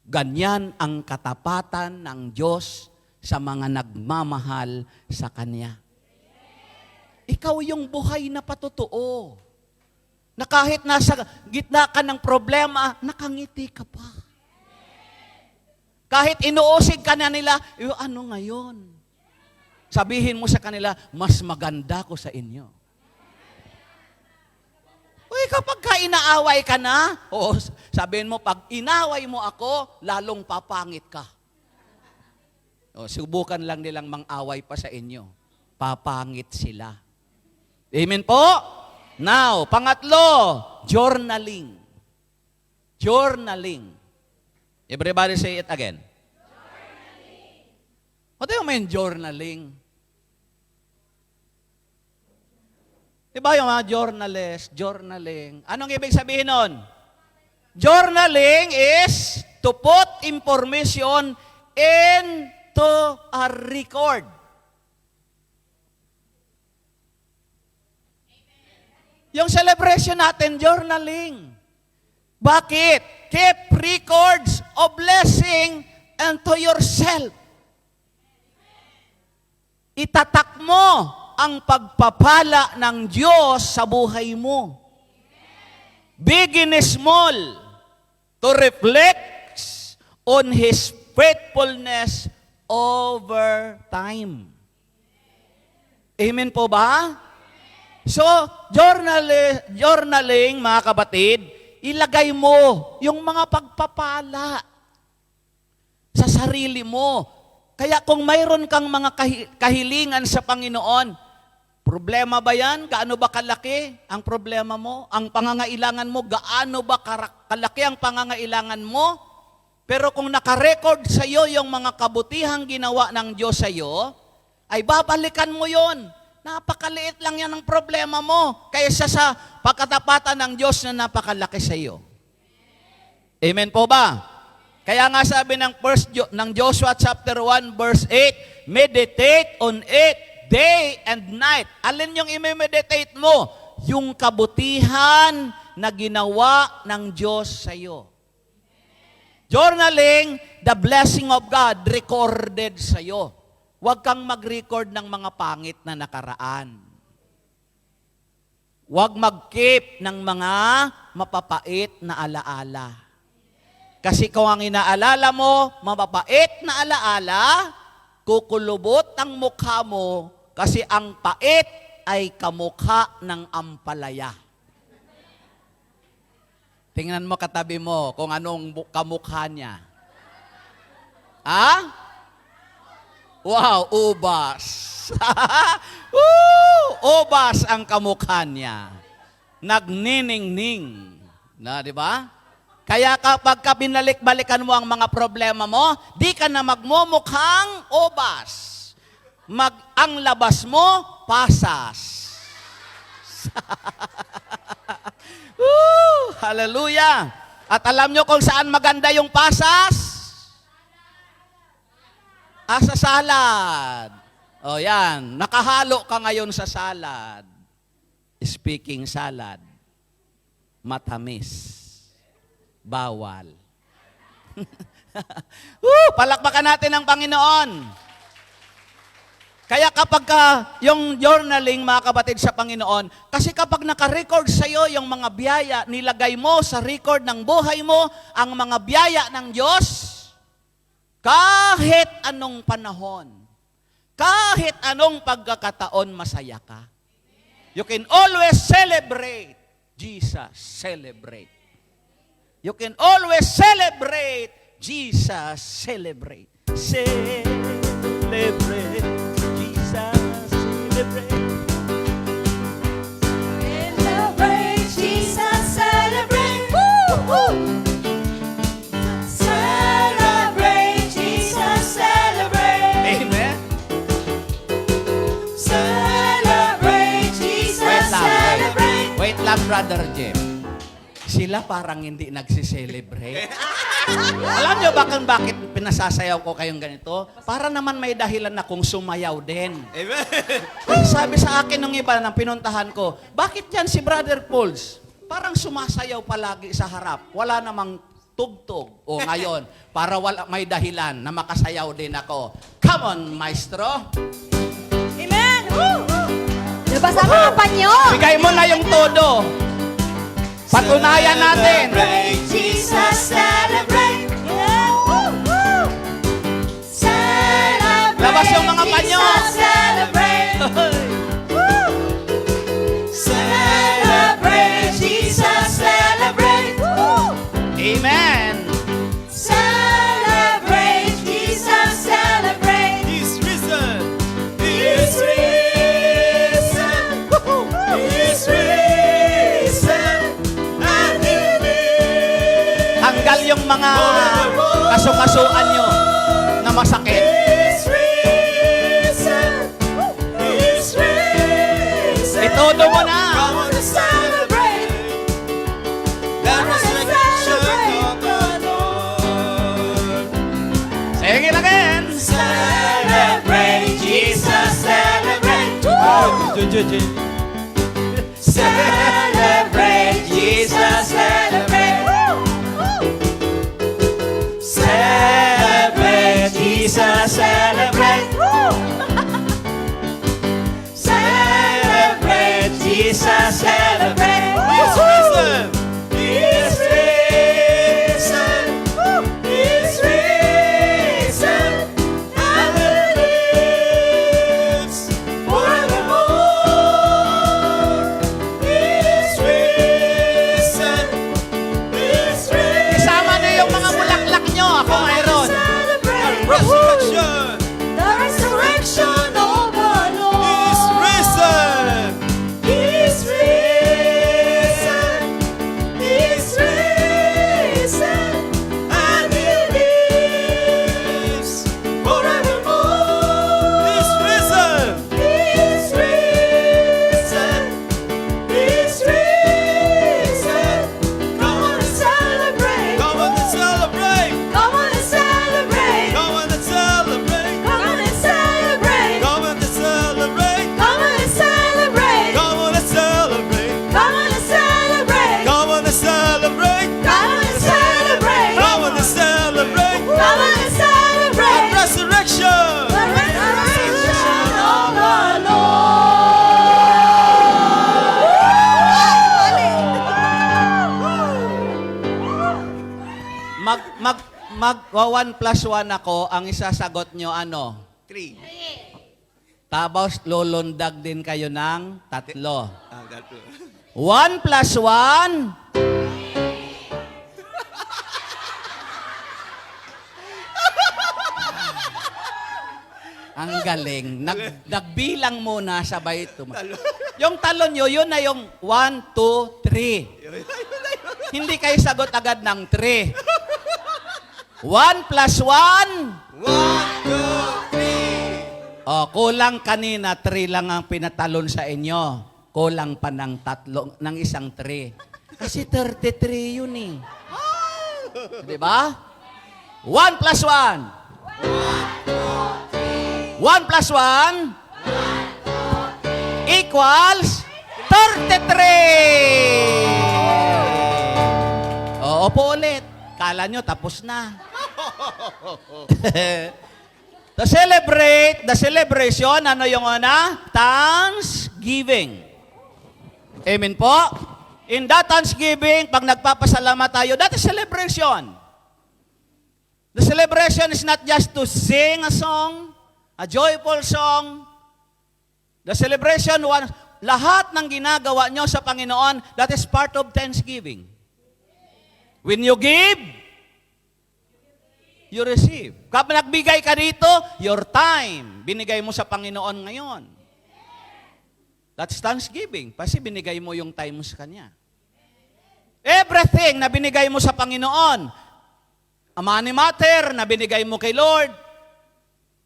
Ganyan ang katapatan ng Diyos sa mga nagmamahal sa Kanya. Ikaw yung buhay na patotoo. Na kahit nasa gitna ka ng problema, nakangiti ka pa. Kahit inuusig ka na nila, ano ngayon? Sabihin mo sa kanila, mas maganda ko sa inyo. Uy, kapag ka inaaway ka na, sabihin mo, pag inaway mo ako, lalong papangit ka. Subukan lang nilang mang-away pa sa inyo. Papangit sila. Amen po? Now, pangatlo, journaling. Journaling. Everybody say it again. Journaling. What do you mean journaling? Diba yung mga journaling. Anong ibig sabihin nun? Journaling is to put information into a record. Yung celebration natin, journaling. Bakit? Keep records of blessing unto yourself. Itatak mo ang pagpapala ng Diyos sa buhay mo. Big and small, to reflect on His faithfulness over time. Amen po ba? So, journaling, mga kabatid, ilagay mo yung mga pagpapala sa sarili mo. Kaya kung mayroon kang mga kahilingan sa Panginoon, problema ba yan? Gaano ba kalaki ang problema mo? Ang pangangailangan mo, gaano ba kalaki ang pangangailangan mo? Pero kung nakarecord sa iyo yung mga kabutihang ginawa ng Diyos sa iyo, ay babalikan mo yon. Napakaliit lang yan ang problema mo kaysa sa pagkatapatan ng Diyos na napakalaki sa iyo. Amen po ba? Kaya nga sabi ng Joshua chapter 1 verse 8, meditate on it day and night. Alin yung i-meditate mo? Yung kabutihan na ginawa ng Diyos sa iyo. Journaling, the blessing of God recorded sa iyo. Huwag kang mag-record ng mga pangit na nakaraan. Huwag mag-keep ng mga mapapait na alaala. Kasi kung ang inaalala mo, mapapait na alaala, kukulubot ang mukha mo kasi ang pait ay kamukha ng ampalaya. Tingnan mo katabi mo kung anong kamukha niya. Wow, ubas. Ubas ang kamukha niya. Nagniningning. Na, di ba? Kaya kapag binalik-balikan mo ang mga problema mo, di ka na magmumukhang ubas. Ang labas mo, pasas. Hallelujah. At alam nyo kung saan maganda yung pasas? Sa salad. O yan, nakahalo ka ngayon sa salad. Speaking salad. Matamis. Bawal. Palakpakan natin ang Panginoon. Kaya kapag yung journaling, mga kapatid sa Panginoon, kasi kapag naka-record sa iyo yung mga biyaya, nilagay mo sa record ng buhay mo ang mga biyaya ng Diyos, kahit anong panahon, kahit anong pagkakataon, masaya ka. You can always celebrate Jesus. Celebrate. You can always celebrate Jesus. Celebrate. Celebrate. Jesus. Celebrate. Celebrate, Jesus, celebrate. Woo! Brother Jeff, sila parang hindi nagsiselebrate. Alam niyo bakit pinasasayaw ko kayong ganito? Para naman may dahilan na kung sumayaw din. Amen. Kasi sabi sa akin ng iba nang pinuntahan ko, bakit yan si Brother Pauls? Parang sumasayaw palagi sa harap. Wala namang tugtog. O ngayon, para may dahilan na makasayaw din ako. Come on, maestro. Amen! Labas ang mga panyo! Bigay mo na yung todo. Patunayan natin. Celebrate, Jesus, celebrate. Celebrate, Labas yung mga panyo. Jesus, celebrate. Celebrate, Jesus, celebrate. Amen. Celebrate, Jesus, celebrate. He's risen. He's risen. He's risen. And he lives. Tanggal yung mga kasukasuan nyo na masakit. He's risen. He's risen. Itodo mo na. Come on and celebrate. The resurrection of the Lord. Sing it again. Celebrate, Jesus, celebrate. Celebrate, Jesus, celebrate. Celebrate, Jesus, celebrate. Celebrate, Jesus, celebrate. He's risen. He's risen. He's risen. And he lives forevermore. He's risen. He's risen. Isama na yung mga bulaklak nyo. Ako mayroon. Celebrate Resurrection. the resurrection of the Lord. He's risen. He's risen. He's risen. And he lives forevermore. He's risen. He's risen. He's risen. Come on and celebrate. Come on and celebrate. Come on and celebrate. Come on and celebrate. Come on and celebrate. Come on and celebrate. Come on and celebrate. Come on and celebrate. Come on and celebrate. Come on and celebrate. Come on and celebrate. Come on and celebrate. Come on and celebrate. Resurrection. The resurrection of the Lord. Mag 1 plus 1 ako, ang isasagot nyo ano? 3. Tapos lulundag din kayo ng 3. That 1 plus 1. Ang galing. Nagbilang muna, sabay yung talon nyo, yun na yung 1, 2, 3. Hindi kayo sagot agad ng 3. 1 plus 1. 1, 2, 3. Oh, kulang kanina, 3 lang ang pinatalon sa inyo. Kulang pa ng ng isang 3. Kasi 33 yun eh. Di ba? 1 plus 1. 1 plus 1 equals 33. O, opo ulit. Kala nyo, tapos na. The celebration, ano yung una? Thanksgiving. Amen po? In that Thanksgiving, pag nagpapasalamat tayo, that is celebration. The celebration is not just to sing a song, a joyful song. The celebration, lahat ng ginagawa nyo sa Panginoon, that is part of Thanksgiving. When you give, you receive. Kapag nagbigay ka dito, your time, binigay mo sa Panginoon ngayon. That's Thanksgiving. Kasi binigay mo yung time mo sa Kanya. Everything na binigay mo sa Panginoon, a money matter na binigay mo kay Lord,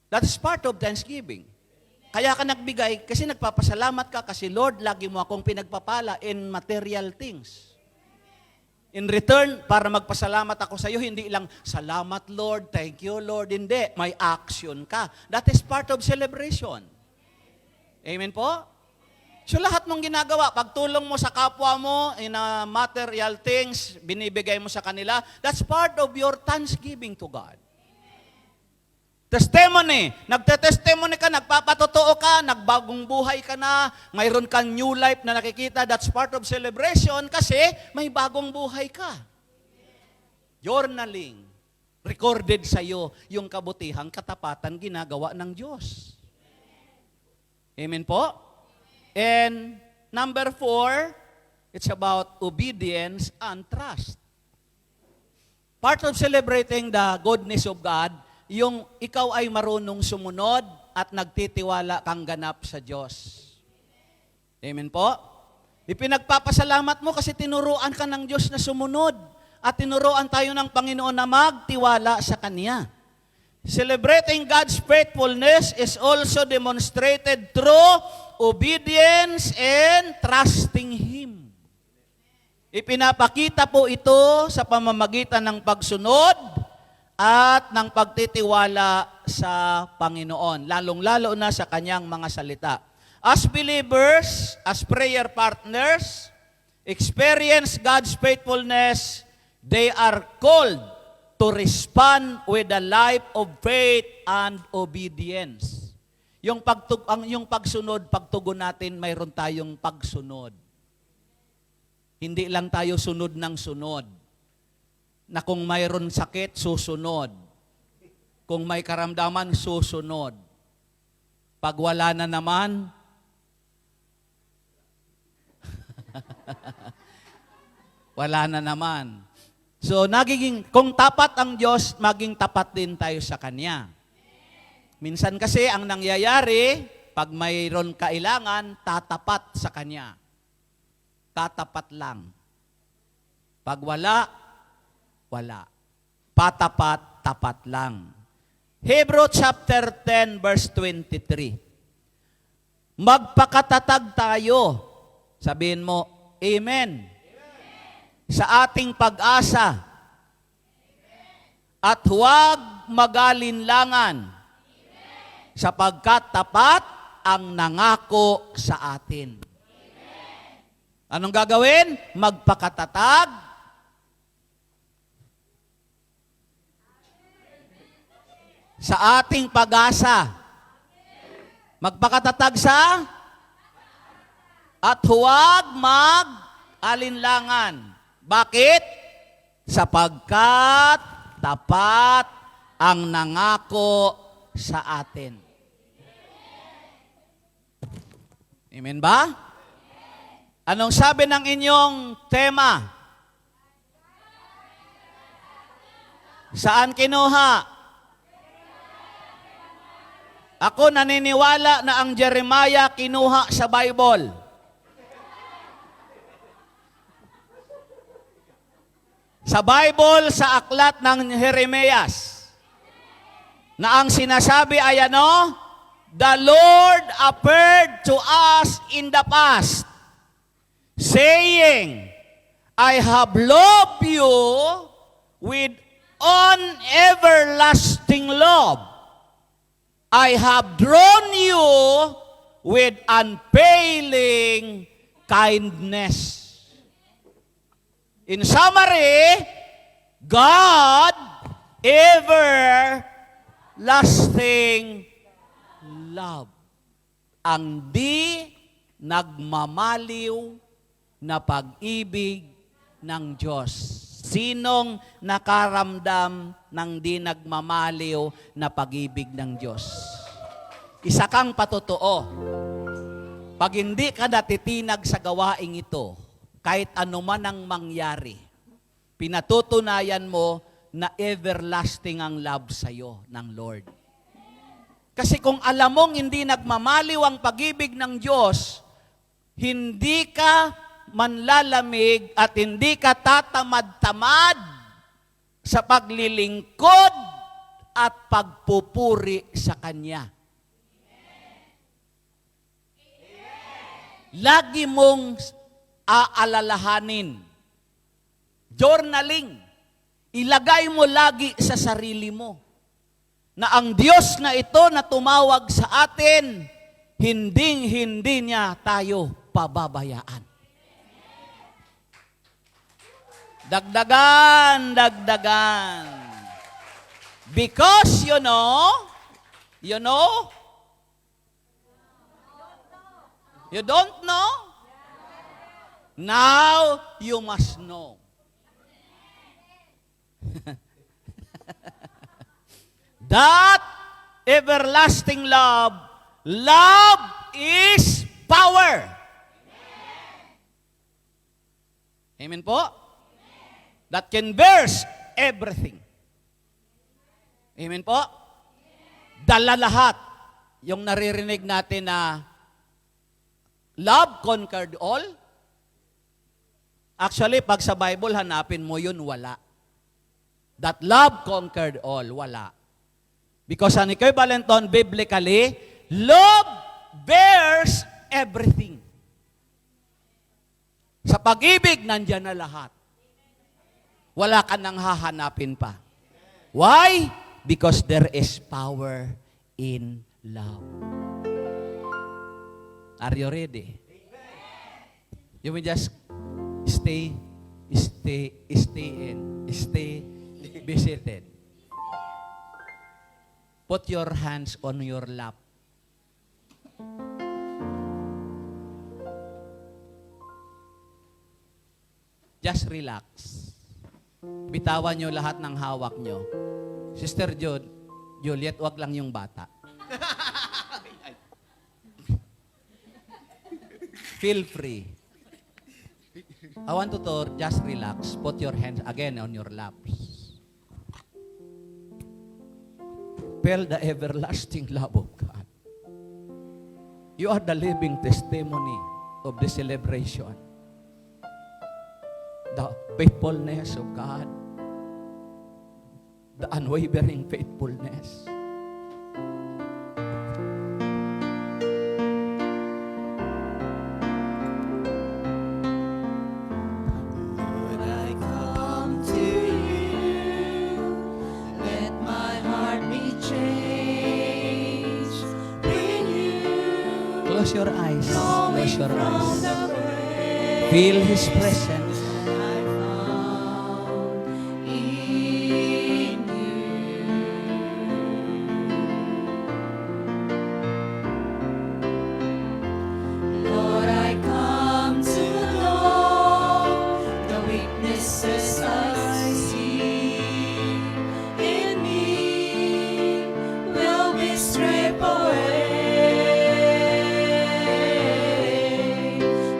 that is part of Thanksgiving. Kaya ka nagbigay kasi nagpapasalamat ka kasi Lord, lagi mo akong pinagpapala in material things. In return, para magpasalamat ako sa iyo, hindi lang, salamat Lord, thank you Lord. Hindi, may action ka. That is part of celebration. Amen po? So lahat mong ginagawa, pagtulong mo sa kapwa mo in material things, binibigay mo sa kanila, that's part of your thanksgiving to God. Testimony. Nagte-testimony ka, nagpapatotoo ka, nagbagong buhay ka na, mayroon kang new life na nakikita, that's part of celebration kasi may bagong buhay ka. Journaling. Recorded sa iyo yung kabutihang katapatan ginagawa ng Diyos. Amen po? And number 4, it's about obedience and trust. Part of celebrating the goodness of God, yung ikaw ay marunong sumunod at nagtitiwala kang ganap sa Diyos. Amen po? Ipinagpapasalamat mo kasi tinuruan ka ng Diyos na sumunod at tinuruan tayo ng Panginoon na magtiwala sa Kanya. Celebrating God's faithfulness is also demonstrated through obedience and trusting Him. Ipinapakita po ito sa pamamagitan ng pagsunod at ng pagtitiwala sa Panginoon, lalong-lalo na sa Kanyang mga salita. As believers, as prayer partners, experience God's faithfulness, they are called to respond with a life of faith and obedience. Yung pagsunod, pagtugon natin, mayroon tayong pagsunod. Hindi lang tayo sunod ng sunod. Na kung mayroon sakit, susunod. Kung may karamdaman, susunod. Pag wala na naman, wala na naman. So, kung tapat ang Diyos, maging tapat din tayo sa Kanya. Minsan kasi, ang nangyayari, pag mayroon kailangan, tatapat sa Kanya. Tatapat lang. Pag wala, wala. Patapat, tapat lang. Hebrew chapter 10 verse 23. Magpakatatag tayo. Sabihin mo, Amen. Sa ating pag-asa. At huwag magalinlangan. Sapagkat tapat ang nangako sa atin. Anong gagawin? Magpakatatag. Sa ating pag-asa. Magpakatatag sa at huwag mag-alinlangan. Bakit? Sapagkat tapat ang nangako sa atin. Amen ba? Anong sabi ng inyong tema? Saan kinuha? Ako naniniwala na ang Jeremiah kinuha sa Bible. Sa Bible, sa aklat ng Jeremias, na ang sinasabi ay ano? The Lord appeared to us in the past, saying, I have loved you with an everlasting love. I have drawn you with unfailing kindness. In summary, God everlasting love. Ang di nagmamaliw na pag-ibig ng Diyos. Sinong nakaramdam ng di nagmamaliw na pag-ibig ng Diyos? Isa kang patotoo. Pag hindi ka natitinag sa gawaing ito, kahit anuman ang mangyari, pinatutunayan mo na everlasting ang love sa'yo ng Lord. Kasi kung alam mong hindi nagmamaliw ang pag-ibig ng Diyos, hindi ka manlalamig at hindi ka tatamad-tamad sa paglilingkod at pagpupuri sa Kanya. lagi mong aalalahanin. Journaling. Ilagay mo lagi sa sarili mo na ang Diyos na ito na tumawag sa atin, hindi niya tayo pababayaan. Dagdagan. Because you know, you don't know? Now you must know. That everlasting love is power. Amen po? That can burst everything. Amen po? Dala lahat. Yung naririnig natin na love conquered all. Actually, pag sa Bible, hanapin mo yun, wala. That love conquered all, wala. Because an equivalent on biblically, love bears everything. Sa pag-ibig, nandyan na lahat. Wala ka nang hahanapin pa. Why? Because there is power in love. Are you ready? You will just stay be seated. Put your hands on your lap. Just relax. Bitawan nyo lahat ng hawak nyo. Sister Juliet, wag lang yung bata. Feel free. I want to just relax. Put your hands again on your laps. Feel the everlasting love of God. You are the living testimony of the celebration. The faithfulness of God. The unwavering faithfulness. Lord, I come to you. Let my heart be changed. Bring you. Close your eyes. Close your From eyes. the grave Feel His presence. I found in you. Lord, I come to know the weaknesses I see in me will be stripped away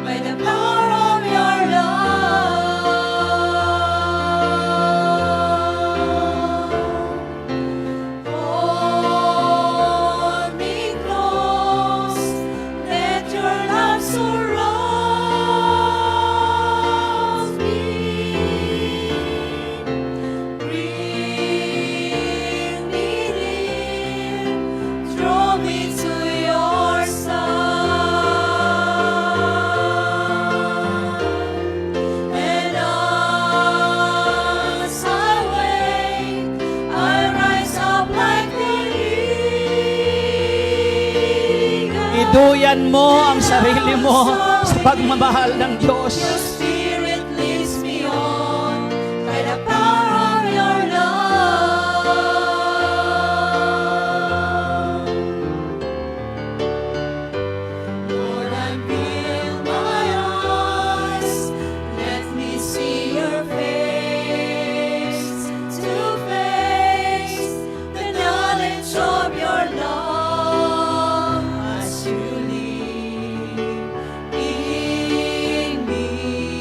by the power of your love. Hold me close, let your love surround me. Bring me near, draw me to your side. And as I wait, I rise up like the eagle. Iduyan mo ang sarili mo sa pagmamahal ng Diyos. Your spirit leads me on by the power of your love. Lord, I build my eyes, let me see your face to face the knowledge of your love as you live in me.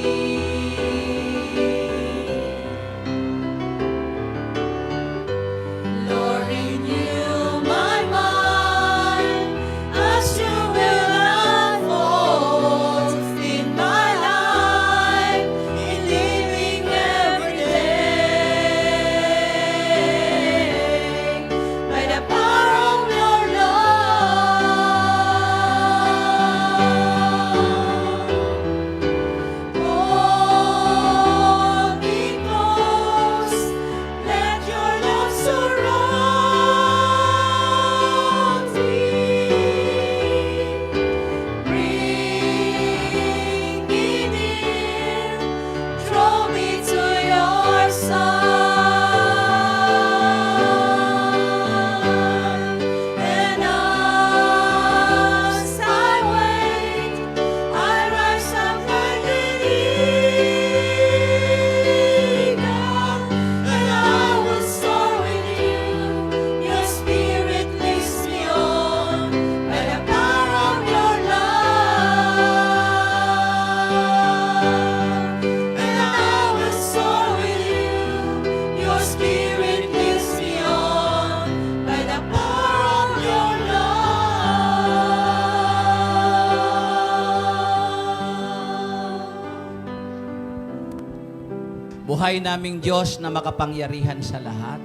Buhay naming Diyos na makapangyarihan sa lahat,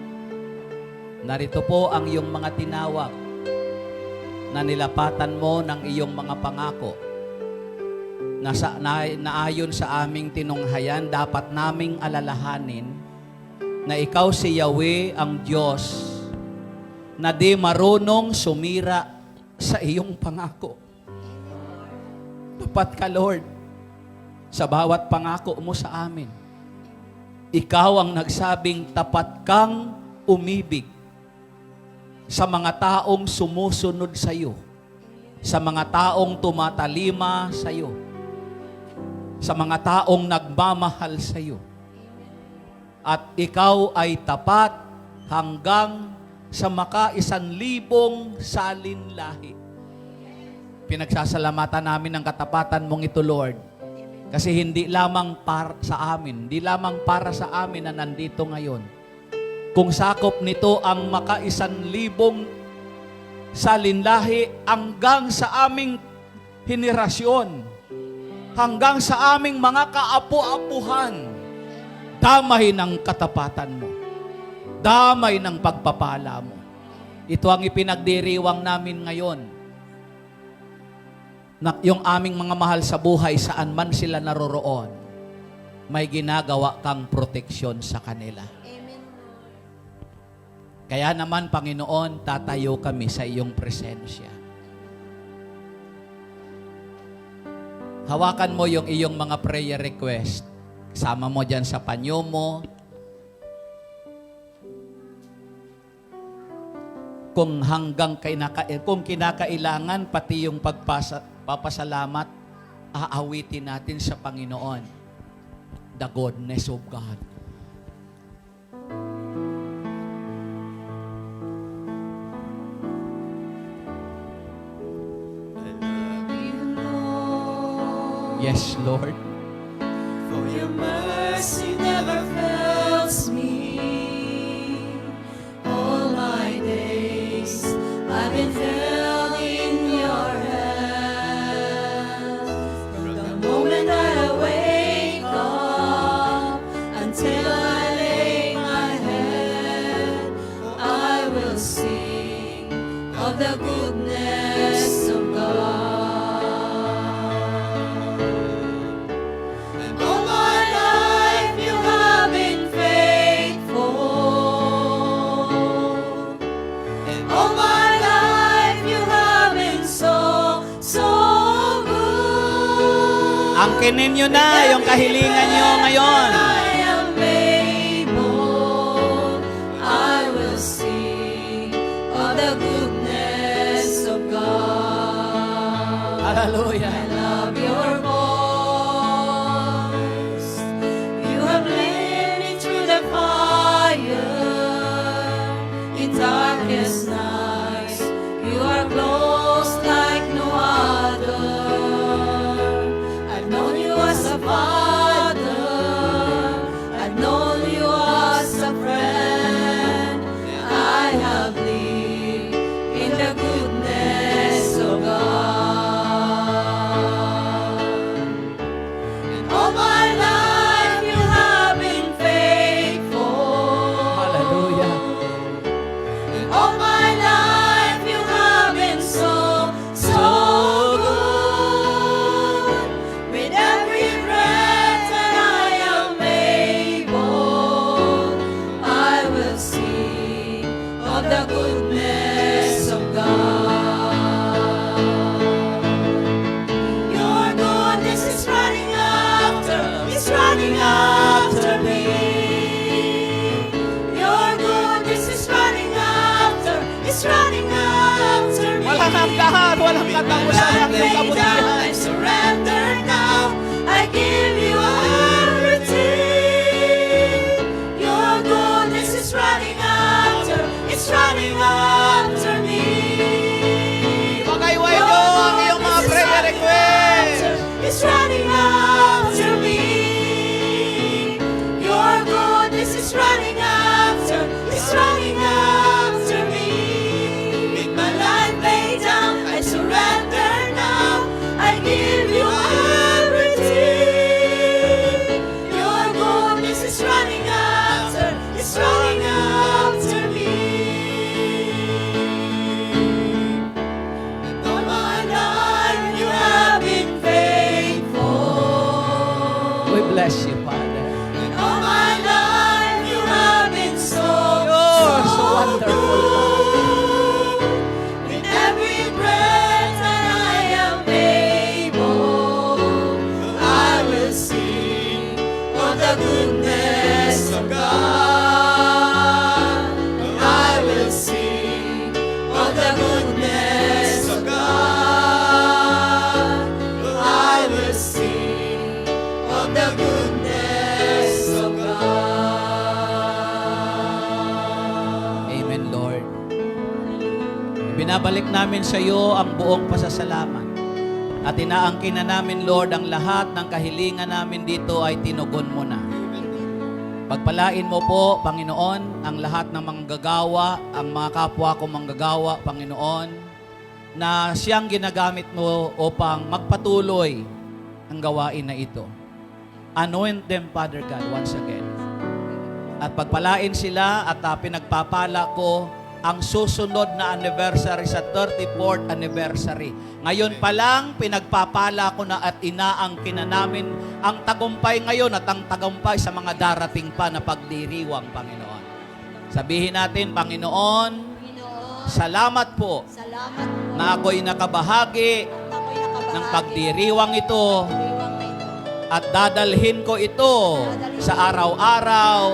narito po ang iyong mga tinawag na nilapatan mo ng iyong mga pangako na naayon sa aming tinunghayan, dapat naming alalahanin na ikaw si Yahweh ang Diyos na di marunong sumira sa iyong pangako. Tapat ka, Lord, sa bawat pangako mo sa amin. Ikaw ang nagsabing tapat kang umibig sa mga taong sumusunod sa iyo, sa mga taong tumatalima sa iyo, sa mga taong nagmamahal sa iyo. At ikaw ay tapat hanggang sa maka-1,000 salinlahi. Pinagsasalamatan namin ang katapatan mong ito, Lord. Kasi hindi lamang para sa amin, hindi lamang para sa amin na nandito ngayon. Kung sakop nito ang maka-1,000 salinlahi hanggang sa aming henerasyon, hanggang sa aming mga kaapu-apuhan, damay ng katapatan mo, damay ng pagpapala mo. Ito ang ipinagdiriwang namin ngayon. Na yung aming mga mahal sa buhay, saan man sila naroroon, may ginagawa kang proteksyon sa kanila. Amen. Kaya naman, Panginoon, tatayo kami sa iyong presensya. Hawakan mo yung iyong mga prayer request. Sama mo dyan sa panyo mo. Kung kung kinakailangan, pati yung papasalamat, aawitin natin sa Panginoon. The goodness of God. Yes, Lord. For your mercy never fails me. All my days I've been held in your hand. From the moment that I wake up until I lay my head, I will sing of the goodness of God. All my life you have been faithful. All my life you have been so, so good. Angkinin nyo na yung kahilingan nyo ngayon. I am able, I will sing of the goodness of God. Hallelujah. I love your voice. You have led me through the fire. In darkest nights, you are close like no other. I've known you as a father. I've known you as a friend. I have lived in the goodness of God. And all my life you have been faithful. Hallelujah. And all my life you have been so, so good. With every breath that I am able, I will sing of the goodness of God. Your goodness is running after me. Your goodness is running after me. Walang hanggahan, walang katapusan ang iyong kabutihan. I surrender now. I give you everything. Your goodness is running after me. Pagaywain nyo ang iyong mga prayer request. It's running after me. Your goodness is running after me. With my life laid down, I surrender now. Binabalik namin sa iyo ang buong pasasalamat. At inaangkin na namin, Lord, ang lahat ng kahilingan namin dito ay tinugon mo na. Pagpalain mo po, Panginoon, ang lahat ng manggagawa, ang mga kapwa ko manggagawa, Panginoon, na siyang ginagamit mo upang magpatuloy ang gawain na ito. Anoint them, Father God, once again. At pagpalain sila at pinagpapala ko ang susunod na anniversary sa 34th anniversary. Ngayon pa lang, pinagpapala ko na at inaangkin na namin ang tagumpay ngayon at ang tagumpay sa mga darating pa na pagdiriwang, Panginoon. Sabihin natin, Panginoon, salamat po Salamat na ako'y nakabahagi ng pagdiriwang ito at dadalhin ko ito sa araw-araw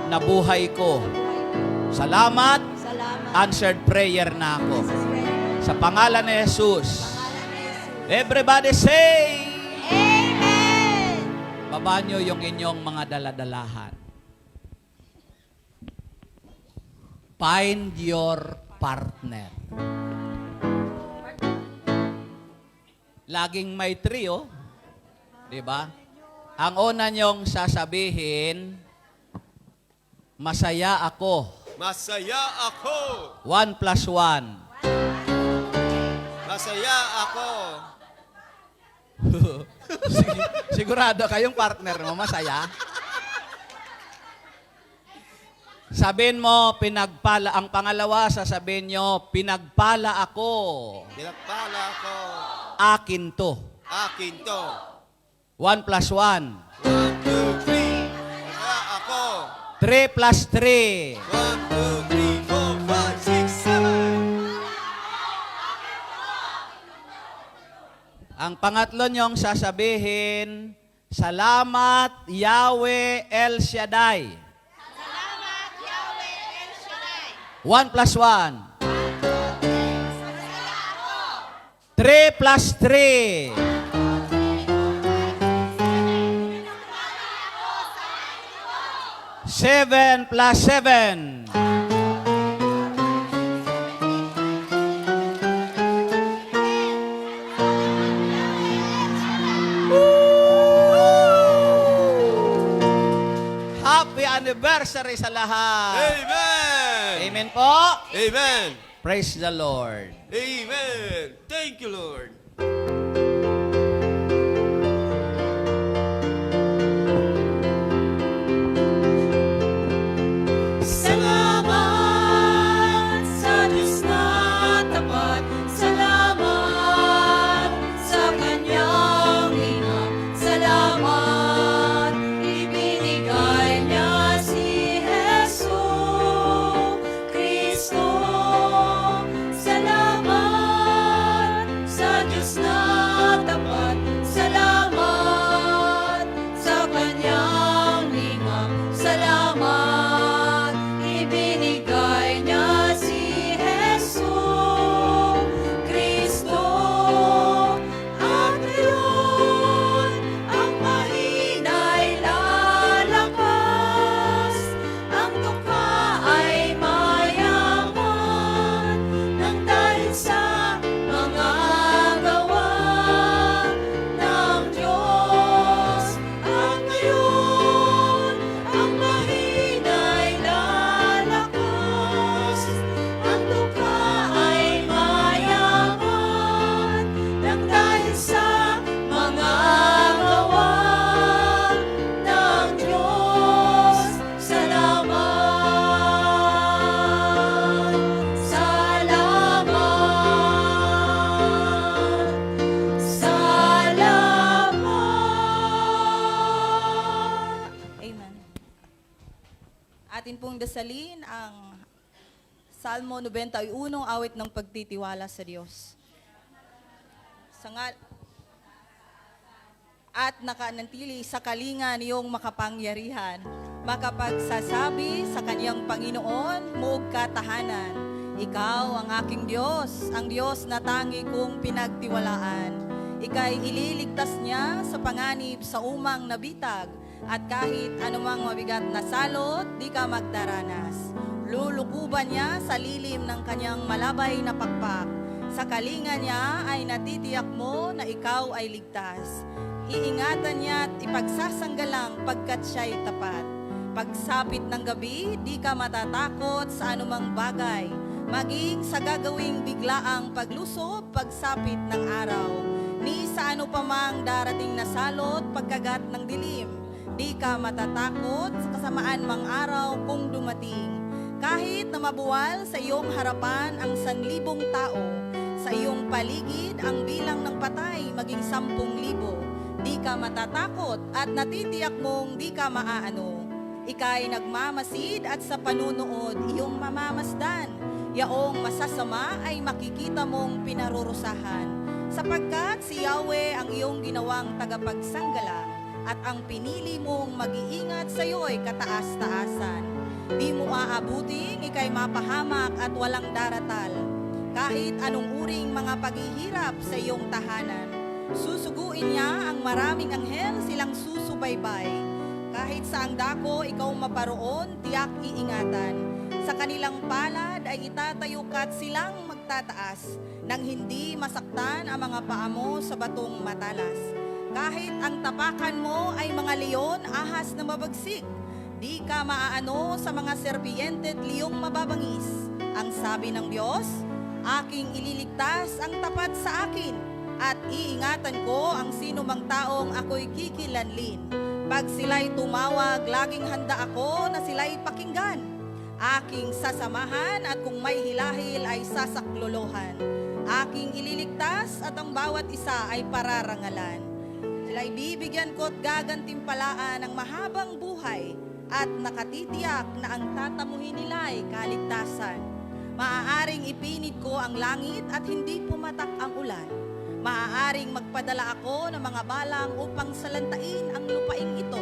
na buhay ko. Salamat, answered prayer na ako. Sa pangalan ni Jesus. Everybody say, Amen! baba nyo yung inyong mga daladalahan. Find your partner. Laging may trio, di ba? Ang una nyong sasabihin, masaya ako. Masaya ako. 1 plus 1. Masaya ako. Sigurado kayong partner mo masaya? Sabihin mo, pinagpala. Ang pangalawa, sasabihin nyo, pinagpala ako. Pinagpala ako. Akin to. Akin to. 1 plus 1. 1, 2, 3. Masaya ako. 3 plus 3. 1, 2, 3, 4, 5, 6, 7. Ang pangatlo nyong sasabihin, salamat Yahweh El Shaddai. Salamat, Yahweh El Shaddai. 1 plus 1. 3 plus 3. Seven plus 7. Happy anniversary sa lahat. Amen. Amen po. Amen. Praise the Lord. Amen. Thank you, Lord. Salamat sa Diyos na tapat. Salamat sa Kanyang inang. Salamat, ibinigay niya si Jesu Kristo. Salamat sa Diyos na tapat. Salamat sa Kanyang inang. Salamat, ibinigay niya si Jesu Kristo. At ngayon, ang mahina'y lalakas, ang tukha ay mayaman, nang dahil sa mga gawa ng Diyos. At ngayon, ang mahina'y lalakas, ang tukha ay mayaman, nang dahil sa mga gawa ng Diyos. Salamat, salamat, salamat. Amen. Atin pong dasalin ang Salmo 91, awit ng pagtitiwala sa Diyos. At nakanantili sa kalinga niyong makapangyarihan, makapagsasabi sa kaniyang Panginoon, muog katahanan. Ikaw ang aking Diyos, ang Diyos na tangi kong pinagtiwalaan. Ika'y ililigtas niya sa panganib sa umang nabitag, at kahit anumang mabigat na salot, di ka magdaranas. Lulukuban niya sa lilim ng kanyang malabay na pakpak. Sa kalinga niya ay natitiyak mo na ikaw ay ligtas. Iingatan niya at ipagsasanggalang pagkat siya'y tapat. Pagsapit ng gabi, di ka matatakot sa anumang bagay. Maging sa gagawing biglaang paglusob, pagsapit ng araw. Ni sa ano pa mang darating na salot, pagkagat ng dilim. Di ka matatakot sa kasamaan mang araw kung dumating. Kahit na mabuwal sa iyong harapan ang 1,000 tao, sa iyong paligid ang bilang ng patay maging 10,000. Di ka matatakot at natitiyak mong di ka maaano. Ika'y nagmamasid at sa panunood iyong mamamasdan. Yaong masasama ay makikita mong pinarurusahan. Sapagkat si Yahweh ang iyong ginawang tagapagsanggalang at ang pinili mong mag-iingat sa iyo'y kataas-taasan. Di mo aabuting ika'y mapahamak at walang daratal. Kahit anong uring mga paghihirap sa iyong tahanan, susuguin niya ang maraming anghel silang susubaybay. Kahit sa ang dako ikaw maparoon, tiyak iingatan. Sa kanilang palad ay itatayo ka't silang magtataas, nang hindi masaktan ang mga paa mo sa batong matalas. Kahit ang tapakan mo ay mga leon, ahas na mabagsik, di ka maaano sa mga serpiente at liyong mababangis. Ang sabi ng Diyos, aking ililigtas ang tapat sa akin, at iingatan ko ang sino mang taong ako'y kikilanlin. Pag sila'y tumawag, laging handa ako na sila'y pakinggan. Aking sasamahan at kung may hilahil ay sasaklolohan. Aking ililigtas at ang bawat isa ay pararangalan. Sila'y bibigyan ko't gagantimpalaan ng mahabang buhay at nakatitiyak na ang tatamuhin nila'y kaligtasan. Maaaring ipinit ko ang langit at hindi pumatak ang ulan. Maaaring magpadala ako ng mga balang upang salantain ang lupaing ito.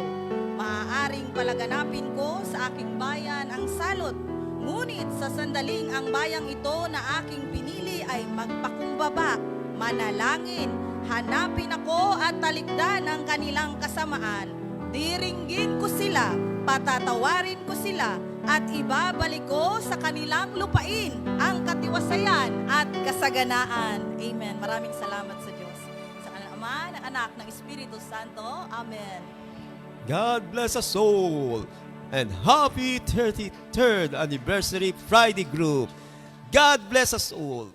Maaaring palaganapin ko sa aking bayan ang salot. Ngunit sa sandaling ang bayang ito na aking pinili ay magpakumbaba, manalangin, hanapin ako at talikdan ang kanilang kasamaan. Diringgin ko sila, patatawarin ko sila, at ibabalik ko sa kanilang lupain ang katiwasayan at kasaganaan. Amen. Maraming salamat sa Diyos. Sa kanilang Ama, ng Anak, ng Espiritu Santo. Amen. God bless us all. And happy 33rd anniversary Friday group. God bless us all.